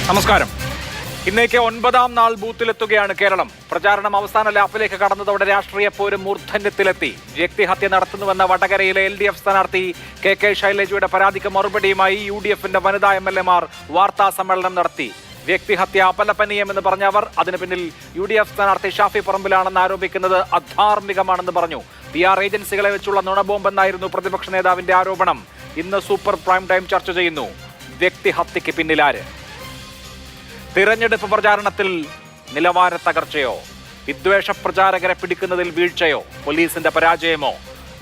നമസ്കാരം. ഇന്നേക്ക് 9ാം നാൾ ബൂത്തിലെത്തുകയാണ് കേരളം. പ്രചാരണം അവസാന ലാപ്പിലേക്ക് കടന്നതോടെ രാഷ്ട്രീയ പോരും മൂർധന്യത്തിലെത്തി. വ്യക്തിഹത്യ നടത്തുന്നുവെന്ന വടകരയിലെ LDF സ്ഥാനാർത്ഥി KK ശൈലജയുടെ പരാതിക്ക് മറുപടിയുമായി UDFന്റെ വനിതാ MLA മാർ വാർത്താ സമ്മേളനം നടത്തി. വ്യക്തിഹത്യ അപലപനീയമെന്ന് പറഞ്ഞ അവർ അതിന് പിന്നിൽ UDF സ്ഥാനാർത്ഥി ഷാഫി പറമ്പിലാണെന്ന് ആരോപിക്കുന്നത് അധാർമികമാണെന്ന് പറഞ്ഞു. PR ഏജൻസികളെ വെച്ചുള്ള നുണബോംബെന്നായിരുന്നു പ്രതിപക്ഷ നേതാവിന്റെ ആരോപണം. ഇന്ന് സൂപ്പർ പ്രൈം ടൈം ചർച്ച ചെയ്യുന്നു. വ്യക്തിഹത്യക്ക് പിന്നിലാര്? തിരഞ്ഞെടുപ്പ് പ്രചാരണത്തിൽ നിലവാര തകർച്ചയോ? വിദ്വേഷ പ്രചാരകരെ പിടിക്കുന്നതിൽ വീഴ്ചയോ? പോലീസിന്റെ പരാജയമോ?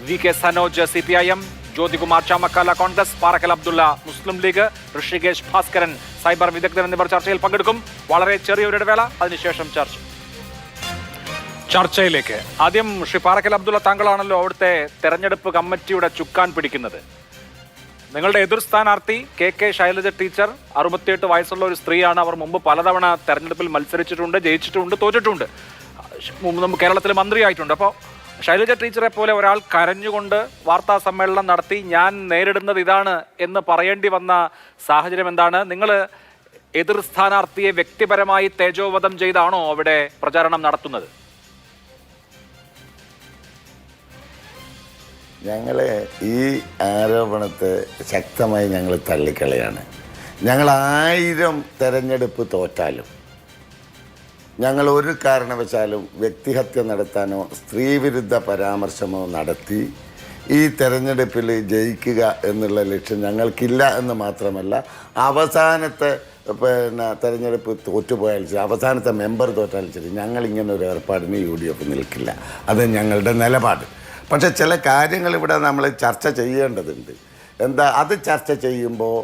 VK സനോജ് CPIM, ജ്യോതികുമാർ ചാമക്കാല കോൺഗ്രസ്, പാറക്കൽ അബ്ദുള്ള മുസ്ലിം ലീഗ്, ഋഷികേശ് ഭാസ്കരൻ സൈബർ വിദഗ്ധൻ എന്നിവർ ചർച്ചയിൽ പങ്കെടുക്കും. വളരെ ചെറിയൊരു ഇടവേള, അതിനുശേഷം ചർച്ചയിലേക്ക്. ആദ്യം ശ്രീ പാറക്കൽ അബ്ദുള്ള, താങ്കളാണല്ലോ അവിടുത്തെ തെരഞ്ഞെടുപ്പ് കമ്മിറ്റിയുടെ ചുക്കാൻ പിടിക്കുന്നത്. നിങ്ങളുടെ എതിർ സ്ഥാനാർത്ഥി KK ശൈലജ ടീച്ചർ 68 വയസ്സുള്ള ഒരു സ്ത്രീയാണ്. അവർ മുമ്പ് പലതവണ തെരഞ്ഞെടുപ്പിൽ മത്സരിച്ചിട്ടുണ്ട്, ജയിച്ചിട്ടുണ്ട്, തോറ്റിട്ടുണ്ട്. മുമ്പ് കേരളത്തിൽ മന്ത്രിയായിട്ടുണ്ട്. അപ്പോൾ ശൈലജ ടീച്ചറെ പോലെ ഒരാൾ കരഞ്ഞുകൊണ്ട് വാർത്താ സമ്മേളനം നടത്തി ഞാൻ നേരിടുന്നത് ഇതാണ് എന്ന് പറയേണ്ടി വന്ന സാഹചര്യം എന്താണ്? നിങ്ങൾ എതിർ സ്ഥാനാർത്ഥിയെ വ്യക്തിപരമായി തേജോവധം ചെയ്താണോ അവിടെ പ്രചാരണം നടത്തുന്നത്? ഞങ്ങൾ ഈ ആരോപണത്തെ ശക്തമായി ഞങ്ങൾ തള്ളിക്കളയാണ്. ഞങ്ങൾ 1000 തെരഞ്ഞെടുപ്പ് തോറ്റാലും ഞങ്ങൾ ഒരു കാരണവശാലും വ്യക്തിഹത്യ നടത്താനോ സ്ത്രീവിരുദ്ധ പരാമർശമോ നടത്തി ഈ തെരഞ്ഞെടുപ്പിൽ ജയിക്കുക എന്നുള്ള ലക്ഷ്യം ഞങ്ങൾക്കില്ല എന്ന് മാത്രമല്ല, അവസാനത്തെ തെരഞ്ഞെടുപ്പ് തോറ്റുപോയാൽ ശരി, അവസാനത്തെ മെമ്പർ തോറ്റാൽ ശരി, ഞങ്ങളിങ്ങനെ ഒരു ഏർപ്പാടിന് UDF നിൽക്കില്ല. അത് ഞങ്ങളുടെ നിലപാട്. പക്ഷെ ചില കാര്യങ്ങൾ ഇവിടെ നമ്മൾ ചർച്ച ചെയ്യേണ്ടതുണ്ട്. അത് ചർച്ച ചെയ്യുമ്പോൾ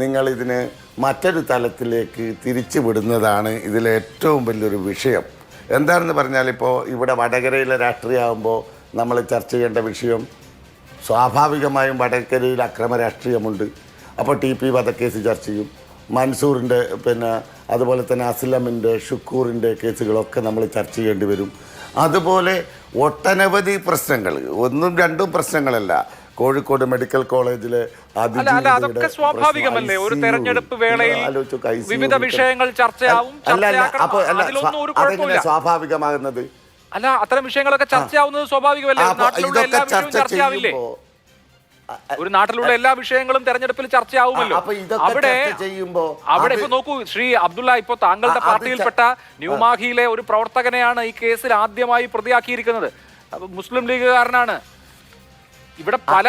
നിങ്ങളിതിന് മറ്റൊരു തലത്തിലേക്ക് തിരിച്ചു വിടുന്നതാണ് ഇതിലെ ഏറ്റവും വലിയൊരു വിഷയം. എന്താണെന്ന് പറഞ്ഞാൽ, ഇപ്പോൾ ഇവിടെ വടകരയിലെ രാഷ്ട്രീയമാകുമ്പോൾ നമ്മൾ ചർച്ച ചെയ്യേണ്ട വിഷയം സ്വാഭാവികമായും വടകരയിൽ അക്രമ രാഷ്ട്രീയമുണ്ട്. അപ്പോൾ TP വധക്കേസ് ചർച്ച ചെയ്യും. മൻസൂറിൻ്റെ അതുപോലെ തന്നെ അസ്ലമിൻ്റെ, ഷുക്കൂറിൻ്റെ കേസുകളൊക്കെ നമ്മൾ ചർച്ച ചെയ്യേണ്ടി വരും. അതുപോലെ ഒട്ടനവധി പ്രശ്നങ്ങൾ, 1-2 പ്രശ്നങ്ങളല്ല. കോഴിക്കോട് മെഡിക്കൽ കോളേജിലെ അതൊക്കെ സ്വാഭാവികമല്ലേ? ഒരു തെരഞ്ഞെടുപ്പ് വേളയിൽ വിവിധ വിഷയങ്ങൾ ചർച്ചയാവും. അതെങ്ങനെ സ്വാഭാവികമാകുന്നത്? അല്ല, അത്തരം വിഷയങ്ങളൊക്കെ ചർച്ചയാവുന്നത് സ്വാഭാവികമല്ലേ? നാട്ടിലുള്ള എല്ലാ വിഷയവും ചർച്ചയാവില്ലേ? ഒരു നാട്ടിലുള്ള എല്ലാ വിഷയങ്ങളും തെരഞ്ഞെടുപ്പിൽ ചർച്ചയാവുമല്ലോ. അവിടെ ഇപ്പൊ നോക്കൂ ശ്രീ അബ്ദുള്ള, ഇപ്പൊ താങ്കളുടെ പാർട്ടിയിൽപ്പെട്ട ന്യൂമാഹിയിലെ ഒരു പ്രവർത്തകനെയാണ് ഈ കേസിൽ ആദ്യമായി പ്രതിയാക്കിയിരിക്കുന്നത്. മുസ്ലിം ലീഗുകാരനാണ്. ഇവിടെ പല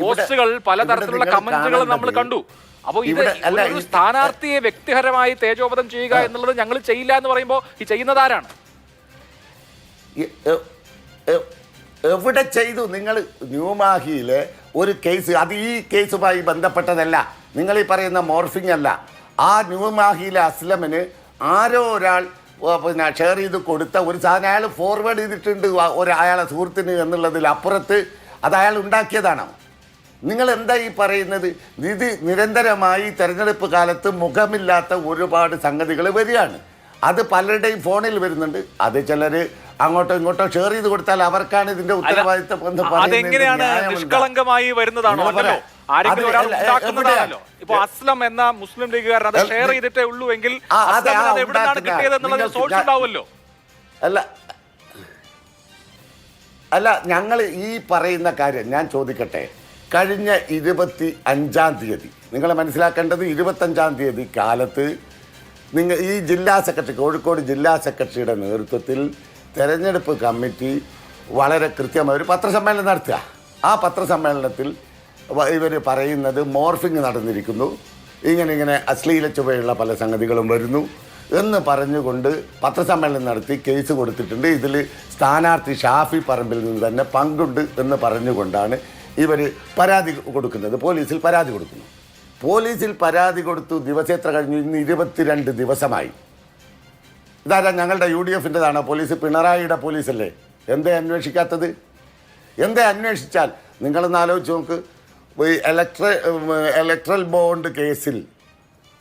പോസ്റ്റുകൾ, പലതരത്തിലുള്ള കമന്റുകൾ നമ്മൾ കണ്ടു. അപ്പോൾ ഇത് ഒരു സ്ഥാനാർത്ഥിയെ വ്യക്തിപരമായി തേജോവധം ചെയ്യുക എന്നുള്ളത് ഞങ്ങൾ ചെയ്യില്ല എന്ന് പറയുമ്പോൾ ഈ ചെയ്യുന്നതാരാണ്? എവിടെ ചെയ്തു? നിങ്ങൾ ന്യൂമാഹിയിലെ ഒരു കേസ്, അത് ഈ കേസുമായി ബന്ധപ്പെട്ടതല്ല. നിങ്ങൾ ഈ പറയുന്ന മോർഫിംഗ് അല്ല. ആ ന്യൂമാഹിയിലെ അസ്ലമിന് ആരോ ഒരാൾ ഷെയർ ചെയ്ത് കൊടുത്ത ഒരു സാധനം അയാൾ ഫോർവേഡ് ചെയ്തിട്ടുണ്ട് അയാളെ സുഹൃത്തിന് എന്നുള്ളതിൽ അപ്പുറത്ത് അത് അയാൾ ഉണ്ടാക്കിയതാണോ? നിങ്ങൾ എന്താ ഈ പറയുന്നത്? ഇത് നിരന്തരമായി തെരഞ്ഞെടുപ്പ് കാലത്ത് മുഖമില്ലാത്ത ഒരുപാട് സംഗതികൾ വരികയാണ്. അത് പലരുടെയും ഫോണിൽ വരുന്നുണ്ട്. അത് ചിലർ അങ്ങോട്ടോ ഇങ്ങോട്ടോ ഷെയർ ചെയ്ത് കൊടുത്താൽ അവർക്കാണ് ഇതിന്റെ ഉത്തരവാദിത്തം എന്ന് പറയുന്നത്. നിഷ്കളങ്കമായി വരുന്നതാണോ? ഇപ്പൊ അസ്ലം എന്ന മുസ്ലിം ലീഗുകാരൻ അത് ഷെയർ ചെയ്തിട്ടേ ഉള്ളൂ എങ്കിൽ അല്ല, ഞങ്ങൾ ഈ പറയുന്ന കാര്യം ഞാൻ ചോദിക്കട്ടെ. കഴിഞ്ഞ 25-ാം തീയതി നിങ്ങൾ മനസ്സിലാക്കേണ്ടത്, 25-ാം തീയതി കാലത്ത് ഈ ജില്ലാ സെക്രട്ടറി, കോഴിക്കോട് ജില്ലാ സെക്രട്ടറിയുടെ നേതൃത്വത്തിൽ തെരഞ്ഞെടുപ്പ് കമ്മിറ്റി വളരെ കൃത്യമായ ഒരു പത്രസമ്മേളനം നടത്തുക. ആ പത്രസമ്മേളനത്തിൽ ഇവർ പറയുന്നത് മോർഫിംഗ് നടന്നിരിക്കുന്നു, ഇങ്ങനെ അശ്ലീല ചുവയുള്ള പല സംഗതികളും വരുന്നു എന്ന് പറഞ്ഞുകൊണ്ട് പത്രസമ്മേളനം നടത്തി കേസ് കൊടുത്തിട്ടുണ്ട്. ഇതിൽ സ്ഥാനാർത്ഥി ഷാഫി പറമ്പിൽ നിന്ന് തന്നെ പങ്കുണ്ട് എന്ന് പറഞ്ഞുകൊണ്ടാണ് ഇവർ പരാതി കൊടുക്കുന്നത്. പോലീസിൽ പരാതി കൊടുക്കുന്നു. പോലീസിൽ പരാതി കൊടുത്തു ദിവസെത്ര കഴിഞ്ഞു? ഇന്ന് 22 ദിവസമായി. ഇതാരാ? ഞങ്ങളുടെ UDFൻ്റെതാണോ പോലീസ്? പിണറായിയുടെ പോലീസല്ലേ? എന്തേ അന്വേഷിക്കാത്തത്? എന്തേ അന്വേഷിച്ചാൽ? നിങ്ങളൊന്ന് ആലോചിച്ച് നോക്ക്. ഈ ഇലക്ട്രൽ ബോണ്ട് കേസിൽ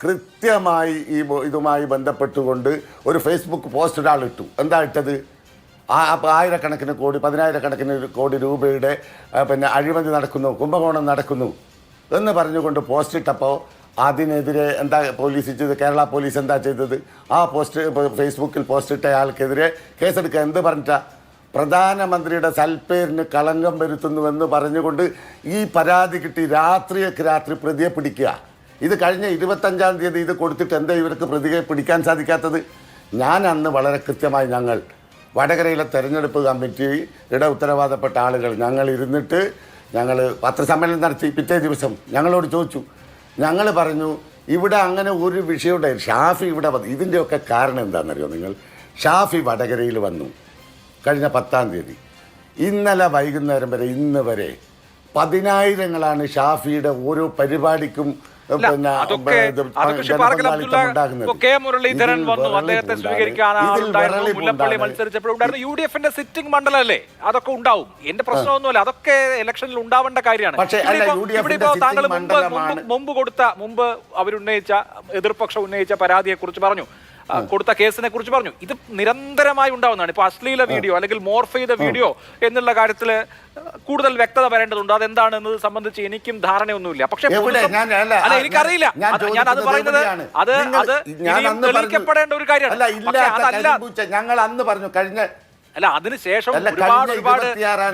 കൃത്യമായി ഇതുമായി ബന്ധപ്പെട്ടുകൊണ്ട് ഒരു ഫേസ്ബുക്ക് പോസ്റ്റ് ഒരാൾ ഇട്ടു. എന്താ ഇട്ടത്? ആയിരക്കണക്കിന് കോടി, 10,000 കോടി രൂപയുടെ അഴിമതി നടക്കുന്നു, കുംഭകോണം നടക്കുന്നു എന്ന് പറഞ്ഞുകൊണ്ട് പോസ്റ്റ് ഇട്ടപ്പോൾ അതിനെതിരെ എന്താ പോലീസ് ചെയ്തത്? കേരള പോലീസ് എന്താ ചെയ്തത്? ആ പോസ്റ്റ് ഫേസ്ബുക്കിൽ പോസ്റ്റ് ഇട്ട ആൾക്കെതിരെ കേസെടുക്കുക. എന്ത് പറഞ്ഞിട്ടാ? പ്രധാനമന്ത്രിയുടെ സൽപ്പേരിന് കളങ്കം വരുത്തുന്നുവെന്ന് പറഞ്ഞുകൊണ്ട് ഈ പരാതി കിട്ടി രാത്രിയൊക്കെ രാത്രി പ്രതിയെ പിടിക്കുക. ഇത് കഴിഞ്ഞ 25-ാം തീയതി ഇത് കൊടുത്തിട്ട് എന്താ ഇവർക്ക് പ്രതിയെ പിടിക്കാൻ സാധിക്കാത്തത്? ഞാൻ അന്ന് വളരെ കൃത്യമായി ഞങ്ങൾ വടകരയിലെ തെരഞ്ഞെടുപ്പ് കമ്മിറ്റിയുടെ ഉത്തരവാദപ്പെട്ട ആളുകൾ ഞങ്ങൾ ഇരുന്നിട്ട് ഞങ്ങൾ പത്രസമ്മേളനം നടത്തി. പിറ്റേ ദിവസം ഞങ്ങളോട് ചോദിച്ചു. ഞങ്ങൾ പറഞ്ഞു ഇവിടെ അങ്ങനെ ഒരു വിഷയമുണ്ട്. ഷാഫി ഇവിടെ വന്നു. ഇതിൻ്റെയൊക്കെ കാരണം എന്താണെന്നറിയോ നിങ്ങൾ? ഷാഫി വടകരയിൽ വന്നു കഴിഞ്ഞ 10-ാം തീയതി. ഇന്നലെ വൈകുന്നേരം വരെ ഇന്ന് വരെ 10,000-ങ്ങളാണ് ഷാഫിയുടെ ഓരോ പരിപാടിക്കും മുരളീധരൻ വന്നു, അദ്ദേഹത്തെ സ്വീകരിക്കാനാളുണ്ടായിരുന്നു. മുല്ലപ്പള്ളി മത്സരിച്ചപ്പോഴുണ്ടായിരുന്നു. UDFന്റെ സിറ്റിംഗ് മണ്ഡലമല്ലേ, അതൊക്കെ ഉണ്ടാവും. എന്റെ പ്രശ്നമൊന്നുമല്ല, അതൊക്കെ ഇലക്ഷനിൽ ഉണ്ടാവേണ്ട കാര്യമാണ്. ഇവിടെ ഇപ്പോ താങ്കൾ മുമ്പ് അവരുന്നയിച്ച എതിർപക്ഷം ഉന്നയിച്ച പരാതിയെ കുറിച്ച് പറഞ്ഞു, കൊടുത്ത കേസിനെ കുറിച്ച് പറഞ്ഞു. ഇത് നിരന്തരമായി ഉണ്ടാവുന്നതാണ്. ഇപ്പൊ അശ്ലീല വീഡിയോ അല്ലെങ്കിൽ മോർഫ് ചെയ്ത വീഡിയോ എന്നുള്ള കാര്യത്തിൽ കൂടുതൽ വ്യക്തത വരേണ്ടതുണ്ട്. അതെന്താണെന്നത് സംബന്ധിച്ച് എനിക്കും ധാരണയൊന്നുമില്ല. പക്ഷെ അല്ല, എനിക്കറിയില്ല. ഞാൻ അത് പറയുന്നത് അത് തെളിയിക്കപ്പെടേണ്ട ഒരു കാര്യമാണ്. ഞങ്ങൾ അന്ന് പറഞ്ഞു കഴിഞ്ഞ അല്ല, അതിനുശേഷം ഒരുപാട്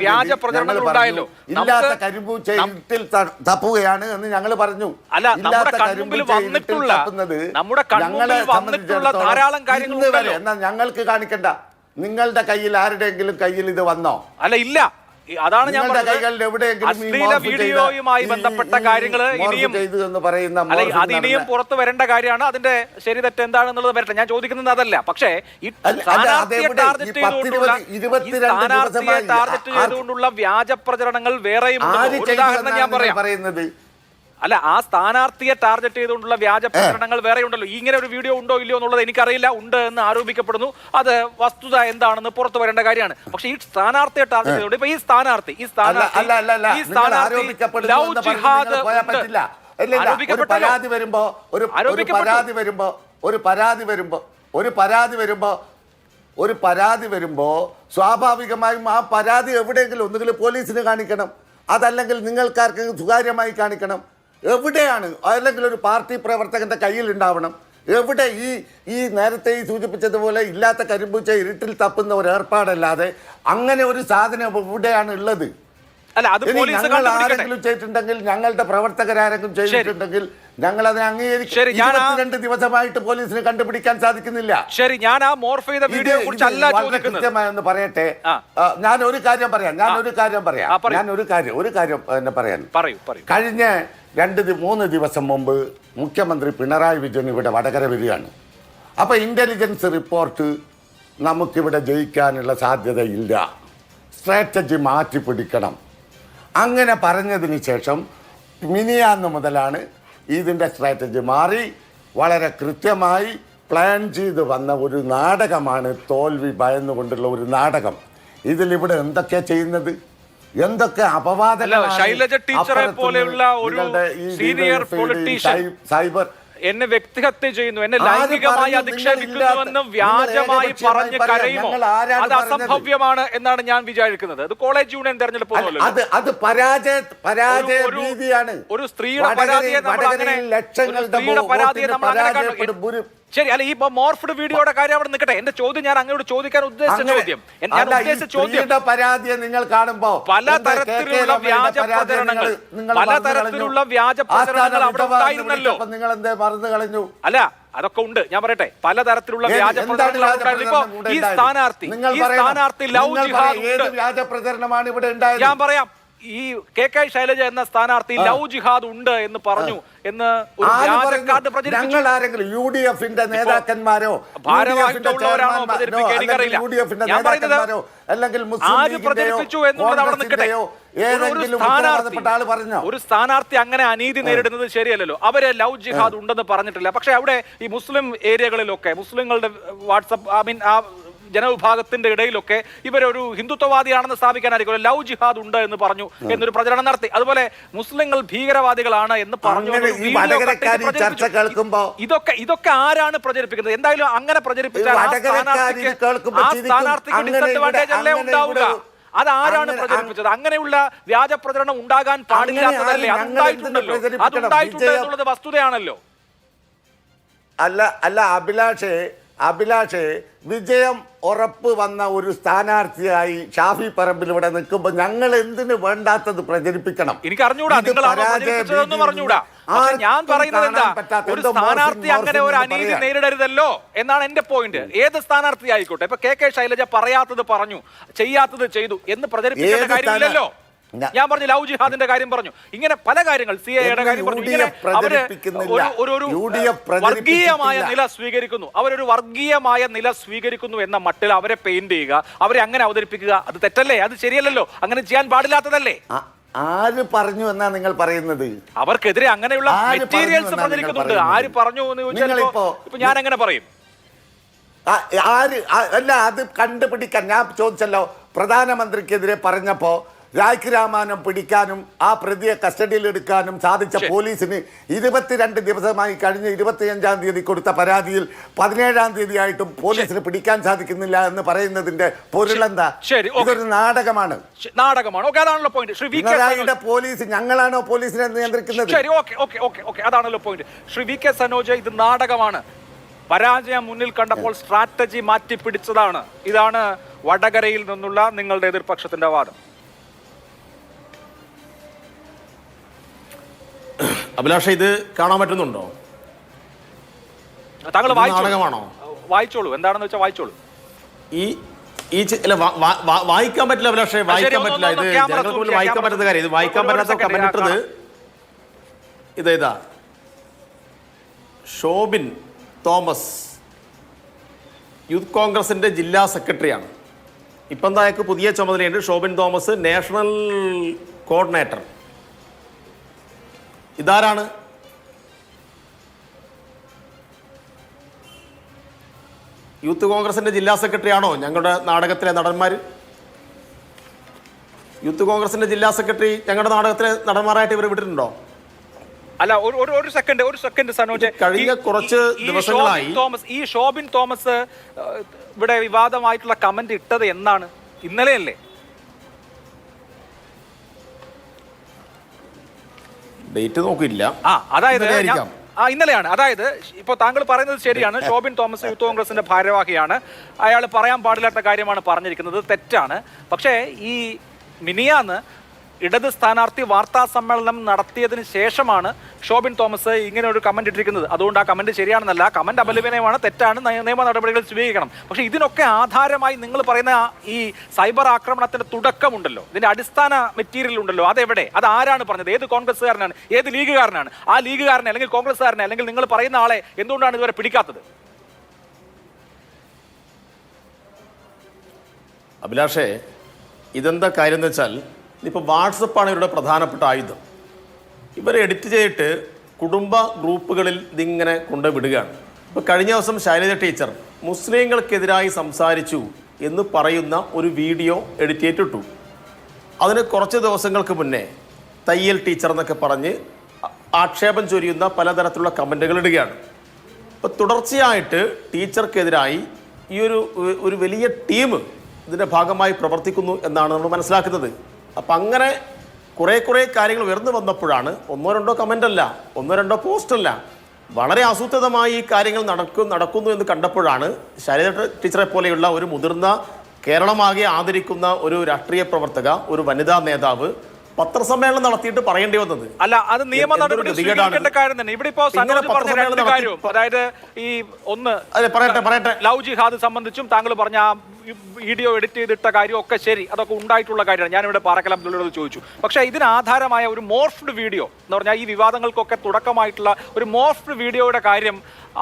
വ്യാജ പ്രചരണങ്ങൾ ഉണ്ടായല്ലോ. ഇല്ലാത്ത കരിമ്പൂച്ചയിൽ തപ്പുകയാണ് എന്ന് ഞങ്ങൾ പറഞ്ഞു. അല്ല, നമ്മുടെ കൺമുമ്പിൽ വന്നിട്ടുള്ള ധാരാളം കാര്യങ്ങൾ എന്നാൽ ഞങ്ങൾക്ക് കാണിക്കണ്ട. നിങ്ങളുടെ കയ്യിൽ ആരുടെയെങ്കിലും കയ്യിൽ ഇത് വന്നോ? അല്ല, ഇല്ല. അതാണ് ഞാൻ അശ്ലീല വീഡിയോയുമായി ബന്ധപ്പെട്ട കാര്യങ്ങൾ ഇനിയും പുറത്തു വരേണ്ട കാര്യമാണ്. അതിന്റെ ശരി തെറ്റ് എന്താണെന്നുള്ളത് വരട്ടെ. ഞാൻ ചോദിക്കുന്നത് അതല്ല. പക്ഷേ ഈ സ്ഥാനാർത്ഥിയെ ടാർഗറ്റ് ചെയ്തുകൊണ്ടുള്ള വ്യാജ പ്രചരണങ്ങൾ വേറെയും ഉദാഹരണം ഞാൻ പറയാം. അല്ല, ആ സ്ഥാനാർത്ഥിയെ ടാർഗറ്റ് ചെയ്തുകൊണ്ടുള്ള വ്യാജ പ്രചരണങ്ങൾ വേറെ ഉണ്ടല്ലോ. ഇങ്ങനെ ഒരു വീഡിയോ ഉണ്ടോ ഇല്ലയോ എന്നുള്ളത് എനിക്കറിയില്ല. ഉണ്ട് എന്ന് ആരോപിക്കപ്പെടുന്നു. അത് വസ്തുത എന്താണെന്ന് പുറത്തു വരേണ്ട കാര്യമാണ്. പക്ഷെ ഈ സ്ഥാനാർത്ഥിയെ ടാർഗറ്റ് ചെയ്തുകൊണ്ട് ഇപ്പൊ ഈ സ്ഥാനാർത്ഥി പരാതി വരുമ്പോ സ്വാഭാവികമായും ആ പരാതി എവിടെയെങ്കിലും ഒന്നുകിൽ പോലീസിന് കാണിക്കണം, അതല്ലെങ്കിൽ നിങ്ങൾക്കാർക്കെങ്കിലും സ്വകാര്യമായി കാണിക്കണം. എവിടെയാണ്? അല്ലെങ്കിൽ ഒരു പാർട്ടി പ്രവർത്തകന്റെ കയ്യിൽ ഉണ്ടാവണം. എവിടെ ഈ നേരത്തെ ഈ സൂചിപ്പിച്ചതുപോലെ ഇല്ലാത്ത കരിമ്പൂച്ച ഇരുട്ടിൽ തപ്പുന്ന ഒരു ഏർപ്പാടല്ലാതെ അങ്ങനെ ഒരു സാധനം എവിടെയാണ് ഉള്ളത്? ഞങ്ങൾ ആരെങ്കിലും ചെയ്തിട്ടുണ്ടെങ്കിൽ, ഞങ്ങളുടെ പ്രവർത്തകരാരെങ്കിലും ചെയ്തിട്ടുണ്ടെങ്കിൽ ഞങ്ങൾ അതിനെ അംഗീകരിക്കും. 22 ദിവസമായിട്ട് പോലീസിന് കണ്ടുപിടിക്കാൻ സാധിക്കുന്നില്ല. ശരി, ഞാൻ ആ മോർഫ് ചെയ്ത വീഡിയോ കുറിച്ചല്ല ചോദിക്കുന്നത്. കൃത്യമായെന്ന് പറയട്ടെ. ഞാൻ ഒരു കാര്യം പറയാം. പറയൂ. കഴിഞ്ഞ 2-3 ദിവസം മുമ്പ് മുഖ്യമന്ത്രി പിണറായി വിജയൻ ഇവിടെ വടകര വരികയാണ്. അപ്പോൾ ഇന്റലിജൻസ് റിപ്പോർട്ട് നമുക്കിവിടെ ജയിക്കാനുള്ള സാധ്യതയില്ല, സ്ട്രാറ്റജി മാറ്റി പിടിക്കണം, അങ്ങനെ പറഞ്ഞതിന് ശേഷം മിനിയാന്ന് മുതലാണ് ഇതിൻ്റെ സ്ട്രാറ്റജി മാറി വളരെ കൃത്യമായി പ്ലാൻ ചെയ്ത് വന്ന ഒരു നാടകമാണ് തോൽവി ഭയന്നുകൊണ്ടുള്ള ഒരു നാടകം. ഇതിലിവിടെ എന്തൊക്കെയാണ് ചെയ്യുന്നത്? എന്തൊക്കെ അപവാദങ്ങളാണ്? ശൈലജ ടീച്ചറെ പോലെയുള്ള ഒരു സീനിയർ പൊളിറ്റീഷ്യൻ സൈബർ എന്നെ വ്യക്തിഹത്യ ചെയ്യുന്നു, എന്നെ ലൈംഗികമായി അധിക്ഷേപിക്കുന്നുവെന്ന് വ്യാജമായി പറഞ്ഞ് കരയുമോ? അത് അസംഭവ്യമാണ് എന്നാണ് ഞാൻ വിചാരിക്കുന്നത്. അത് കോളേജ് യൂണിയൻ തെരഞ്ഞെടുപ്പ് ഒരു സ്ത്രീയുടെ പരാതിയെ നമ്മൾ അങ്ങനെ ശരി. അല്ല, ഈ മോർഫ്ഡ് വീഡിയോയുടെ കാര്യം അവിടെ നിൽക്കട്ടെ. എന്റെ ചോദ്യം ഞാൻ അങ്ങോട്ട് ചോദിക്കാൻ ഉദ്ദേശിച്ച ചോദ്യം പരാതിയെ നിങ്ങൾ കാണുമ്പോൾ പലതരത്തിലുള്ള വ്യാജ പ്രചരണങ്ങൾ അവിടെ ഉണ്ടായിരുന്നല്ലോ. നിങ്ങൾ എന്തേ മറന്നു കളഞ്ഞു? അല്ല, അതൊക്കെ ഉണ്ട്. ഞാൻ പറയട്ടെ, പലതരത്തിലുള്ള വ്യാജ പ്രചരണങ്ങൾ. ഈ സ്ഥാനാർത്ഥി ലവ് ജിഹാദ് വ്യാജ പ്രചരണമാണ് ഇവിടെ ഉണ്ടായത്. ഞാൻ പറയാം, ഈ കെ ശൈലജ എന്ന സ്ഥാനാർത്ഥി ലവ് ജിഹാദ് ഉണ്ട് എന്ന് പറഞ്ഞു എന്ന് ഞങ്ങൾ ആരെങ്കിലും UDFന്റെ നേതാക്കന്മാരോ UDFന്റെ നേതാക്കന്മാരോ അല്ലെങ്കിൽ ഒരു സ്ഥാനാർത്ഥി അങ്ങനെ അനീതി നേരിടുന്നത് ശരിയല്ലല്ലോ. അവരെ ലവ് ജിഹാദ് ഉണ്ടെന്ന് പറഞ്ഞിട്ടില്ല. പക്ഷെ അവിടെ ഈ മുസ്ലിം ഏരിയകളിലൊക്കെ മുസ്ലിങ്ങളുടെ വാട്സപ്പ് ജനവിഭാഗത്തിന്റെ ഇടയിലൊക്കെ ഇവരൊരു ഹിന്ദുത്വവാദിയാണെന്ന് സ്ഥാപിക്കാനായിരിക്കും ലവ് ജിഹാദ് ഉണ്ട് എന്ന് പറഞ്ഞു എന്നൊരു പ്രചരണം നടത്തി. അതുപോലെ മുസ്ലിങ്ങൾ ഭീകരവാദികളാണ് എന്ന് പറഞ്ഞു. ഇതൊക്കെ ആരാണ് പ്രചരിപ്പിക്കുന്നത്? എന്തായാലും അങ്ങനെ പ്രചരിപ്പിച്ചാൽ ആ സ്ഥാനാർത്ഥിക്ക് ഡിസഡ്വാൻറ്റേജ് അല്ലേ ഉണ്ടാവുക? അതാരാണ് പ്രചരിപ്പിച്ചത്? അങ്ങനെയുള്ള വ്യാജ പ്രചരണം ഉണ്ടാകാൻ പാടില്ലാത്തതല്ലേ? അതുണ്ടായിട്ടുണ്ടല്ലോ, അതുണ്ടായിട്ടുണ്ട് വസ്തുതയാണല്ലോ. അല്ല അഭിലാഷേ വിജയം ഉറപ്പ് വന്ന ഒരു സ്ഥാനാർത്ഥിയായി ഷാഫി പറമ്പിൽ ഇവിടെ നിൽക്കുമ്പോൾ ഞങ്ങൾ എന്തിനു വേണ്ടാത്തത് പ്രചരിപ്പിക്കണം? എനിക്ക് അറിഞ്ഞൂടാ, പറഞ്ഞൂടാ. ഞാൻ പറയുന്നത് എന്താ, ഒരു സ്ഥാനാർത്ഥി അങ്ങനെ ഒരു അനീതി നേരിടരുതല്ലോ എന്നാണ് എന്റെ പോയിന്റ്. ഏത് സ്ഥാനാർത്ഥി ആയിക്കോട്ടെ, ഇപ്പൊ കെ ശൈലജ പറയാത്തത് പറഞ്ഞു, ചെയ്യാത്തത് ചെയ്തു എന്ന് പ്രചരിപ്പിക്കേണ്ട കാര്യമില്ലല്ലോ. ഞാൻ പറഞ്ഞു ലവ് ജിഹാദിന്റെ കാര്യം പറഞ്ഞു, ഇങ്ങനെ പല കാര്യങ്ങൾ, സിഎയുടെ കാര്യം പറഞ്ഞു. ഇങ്ങനെ അവര് ഒരു വർഗീയമായ നില സ്വീകരിക്കുന്നു, അവരൊരു വർഗീയമായ നില സ്വീകരിക്കുന്നു എന്ന മട്ടിൽ അവരെ പെയിന്റ് ചെയ്യുക, അവരെ അങ്ങനെ അവതരിപ്പിക്കുക, അത് തെറ്റല്ലേ? അത് ശരിയല്ലല്ലോ, അങ്ങനെ ചെയ്യാൻ പാടില്ലാത്തതല്ലേ? ആര് പറഞ്ഞു എന്നാ നിങ്ങൾ പറയുന്നത്? അവർക്കെതിരെ അങ്ങനെയുള്ള മെറ്റീരിയൽസ് പ്രചരിക്കുന്നുണ്ട്. ആര് പറഞ്ഞു എന്ന് ചോദിച്ചാൽ ഇപ്പൊ ഞാൻ എങ്ങനെ പറയും? അല്ല, അത് കണ്ടുപിടിക്കാൻ ഞാൻ ചോദിച്ചല്ലോ. പ്രധാനമന്ത്രിക്കെതിരെ പറഞ്ഞപ്പോ രാജ്യരാമാനം പിടിക്കാനും ആ പ്രതിയെ കസ്റ്റഡിയിൽ എടുക്കാനും സാധിച്ച പോലീസിന് 22 ദിവസമായി കഴിഞ്ഞ് 25-ാം തീയതി കൊടുത്ത പരാതിയിൽ 17-ാം തീയതി ആയിട്ടും പോലീസിന് പിടിക്കാൻ സാധിക്കുന്നില്ല എന്ന് പറയുന്നതിന്റെ പൊരുളെന്താ? ഇതൊരു നാടകമാണ്. അതാണല്ലോ പോയിന്റ്. പോലീസ് ഞങ്ങളാണോ പോലീസിനെ നിയന്ത്രിക്കുന്നത്? അതാണല്ലോ point. Shri V K Sanoj, ഇത് നാടകമാണ്. പരാജയം മുന്നിൽ കണ്ടപ്പോൾ സ്ട്രാറ്റജി മാറ്റിപ്പിടിച്ചതാണ്. ഇതാണ് വടകരയിൽ നിന്നുള്ള നിങ്ങളുടെ എതിർപക്ഷത്തിന്റെ വാദം. അഭിലാഷ, ഇത് കാണാൻ പറ്റുന്നുണ്ടോ? താങ്കൾ വായിച്ചോളൂ, എന്താണെന്ന് വെച്ചാൽ വായിച്ചോളൂ. വായിക്കാൻ പറ്റില്ല അഭിലാഷേ, വായിക്കാൻ പറ്റില്ല. ഇത് ജനങ്ങൾക്ക് പോലും വായിക്കാൻ പറ്റുന്ന കാര്യം. ഇത് വായിക്കാൻ പറ്റാത്ത കമന്റ് ഇട്ടത് ഇതാ ഷോബിൻ തോമസ്, യൂത്ത് കോൺഗ്രസിന്റെ ജില്ലാ സെക്രട്ടറിയാണ്. ഇപ്പം തായക്ക് പുതിയ ചുമതലയുണ്ട്. Shobin Thomas national coordinator. ഇതാരാണ്? യൂത്ത് കോൺഗ്രസിന്റെ ജില്ലാ സെക്രട്ടറി ആണോ ഞങ്ങളുടെ നാടകത്തിലെ നടന്മാർ? യൂത്ത് കോൺഗ്രസിന്റെ ജില്ലാ സെക്രട്ടറി ഞങ്ങളുടെ നാടകത്തിലെ നടന്മാരായിട്ട് ഇവർ വിട്ടിട്ടുണ്ടോ? അല്ല, ഒരു സെക്കൻഡ് സനോജ്. കഴിഞ്ഞ കുറച്ച് ദിവസങ്ങളായി ഈ ഷോബിൻ തോമസ് ഇവിടെ വിവാദമായിട്ടുള്ള കമന്റ് ഇട്ടത് എന്നാണ്? ഇന്നലെയല്ലേ? ഡേറ്റ് നോക്കില്ല. അതായത് ഇന്നലെയാണ്. അതായത് ഇപ്പോൾ താങ്കൾ പറയുന്നത് ശരിയാണ്. ഷോബിൻ തോമസ് യൂത്ത് കോൺഗ്രസിന്റെ ഭാരവാഹിയാണ്. അയാൾ പറയാൻ പാടില്ലാത്ത കാര്യമാണ് പറഞ്ഞിരിക്കുന്നത്, തെറ്റാണ്. പക്ഷേ ഈ മിനിയാന്ന് ഇടത് സ്ഥാനാർത്ഥി വാർത്താ സമ്മേളനം നടത്തിയതിന് ശേഷമാണ് ഷോബിൻ തോമസ് ഇങ്ങനെ ഒരു കമന്റ് ഇട്ടിരിക്കുന്നത്. അതുകൊണ്ട് ആ കമന്റ് ശരിയാണെന്നല്ല, കമന്റ് അപലപനീയമാണ്, തെറ്റാണ്, നിയമ നടപടികൾ സ്വീകരിക്കണം. പക്ഷേ ഇതിനൊക്കെ ആധാരമായി നിങ്ങൾ പറയുന്ന ഈ സൈബർ ആക്രമണത്തിന്റെ തുടക്കമുണ്ടല്ലോ, ഇതിന്റെ അടിസ്ഥാന മെറ്റീരിയൽ ഉണ്ടല്ലോ, അതെവിടെ? അത് ആരാണ് പറഞ്ഞത്? ഏത് കോൺഗ്രസ്സുകാരനാണ്? ഏത് ലീഗുകാരനാണ്? ആ ലീഗുകാരനെ അല്ലെങ്കിൽ കോൺഗ്രസ്സുകാരനെ അല്ലെങ്കിൽ നിങ്ങൾ പറയുന്ന ആളെ എന്തുകൊണ്ടാണ് ഇതുവരെ പിടിക്കാത്തത്? അഭിലാഷേ, ഇതെന്താ കാര്യം എന്ന് വെച്ചാൽ, ഇപ്പോൾ വാട്സപ്പാണ് ഇവരുടെ പ്രധാനപ്പെട്ട ആയുധം. ഇവരെ എഡിറ്റ് ചെയ്തിട്ട് കുടുംബ ഗ്രൂപ്പുകളിൽ ഇതിങ്ങനെ കൊണ്ടുവിടുകയാണ്. ഇപ്പോൾ കഴിഞ്ഞ ദിവസം ശൈലജ ടീച്ചർ മുസ്ലിങ്ങൾക്കെതിരായി സംസാരിച്ചു എന്ന് പറയുന്ന ഒരു വീഡിയോ എഡിറ്റ് ചെയ്തിട്ടു. അതിന് കുറച്ച് ദിവസങ്ങൾക്ക് മുന്നേ തയ്യൽ ടീച്ചർ എന്നൊക്കെ പറഞ്ഞ് ആക്ഷേപം ചൊരിയുന്ന പലതരത്തിലുള്ള കമൻറ്റുകൾ ഇടുകയാണ്. അപ്പോൾ തുടർച്ചയായിട്ട് ടീച്ചർക്കെതിരായി ഈ ഒരു വലിയ ടീം ഇതിൻ്റെ ഭാഗമായി പ്രവർത്തിക്കുന്നു എന്നാണ് നമ്മൾ മനസ്സിലാക്കുന്നത്. അപ്പം അങ്ങനെ കുറേ കാര്യങ്ങൾ ഉയർന്നു വന്നപ്പോഴാണ്, ഒന്നോ രണ്ടോ കമൻ്റ് അല്ല, ഒന്നോ രണ്ടോ പോസ്റ്റ് അല്ല, വളരെ ആസൂത്രിതമായി ഈ കാര്യങ്ങൾ നടക്കുന്നു എന്ന് കണ്ടപ്പോഴാണ് ശൈലജ ടീച്ചറെ പോലെയുള്ള ഒരു മുതിർന്ന, കേരളമാകെ ആദരിക്കുന്ന ഒരു രാഷ്ട്രീയ പ്രവർത്തക, ഒരു വനിതാ നേതാവ് പത്രസമ്മേളനം നടത്തിയിട്ട് പറയേണ്ടി വന്നത്. അല്ല, അത് നിയമ നടപടി സ്വീകരിക്കേണ്ട കാര്യം തന്നെ. ഇവിടെ ഇപ്പോ പറഞ്ഞ കാര്യവും, അതായത് ഈ ഒന്ന് ലവ് ജിഹാദ് സംബന്ധിച്ചും താങ്കൾ പറഞ്ഞ വീഡിയോ എഡിറ്റ് ചെയ്തിട്ട കാര്യം ഒക്കെ ശരി, അതൊക്കെ ഉണ്ടായിട്ടുള്ള കാര്യമാണ്. ഞാനിവിടെ പാറക്കൽ അബ്ദുള്ളയോട് ചോദിച്ചു. പക്ഷേ ഇതിന് ആധാരമായ ഒരു മോർഫ്ഡ് വീഡിയോ എന്ന് പറഞ്ഞാൽ ഈ വിവാദങ്ങൾക്കൊക്കെ തുടക്കമായിട്ടുള്ള ഒരു മോർഫ്ഡ് വീഡിയോയുടെ കാര്യം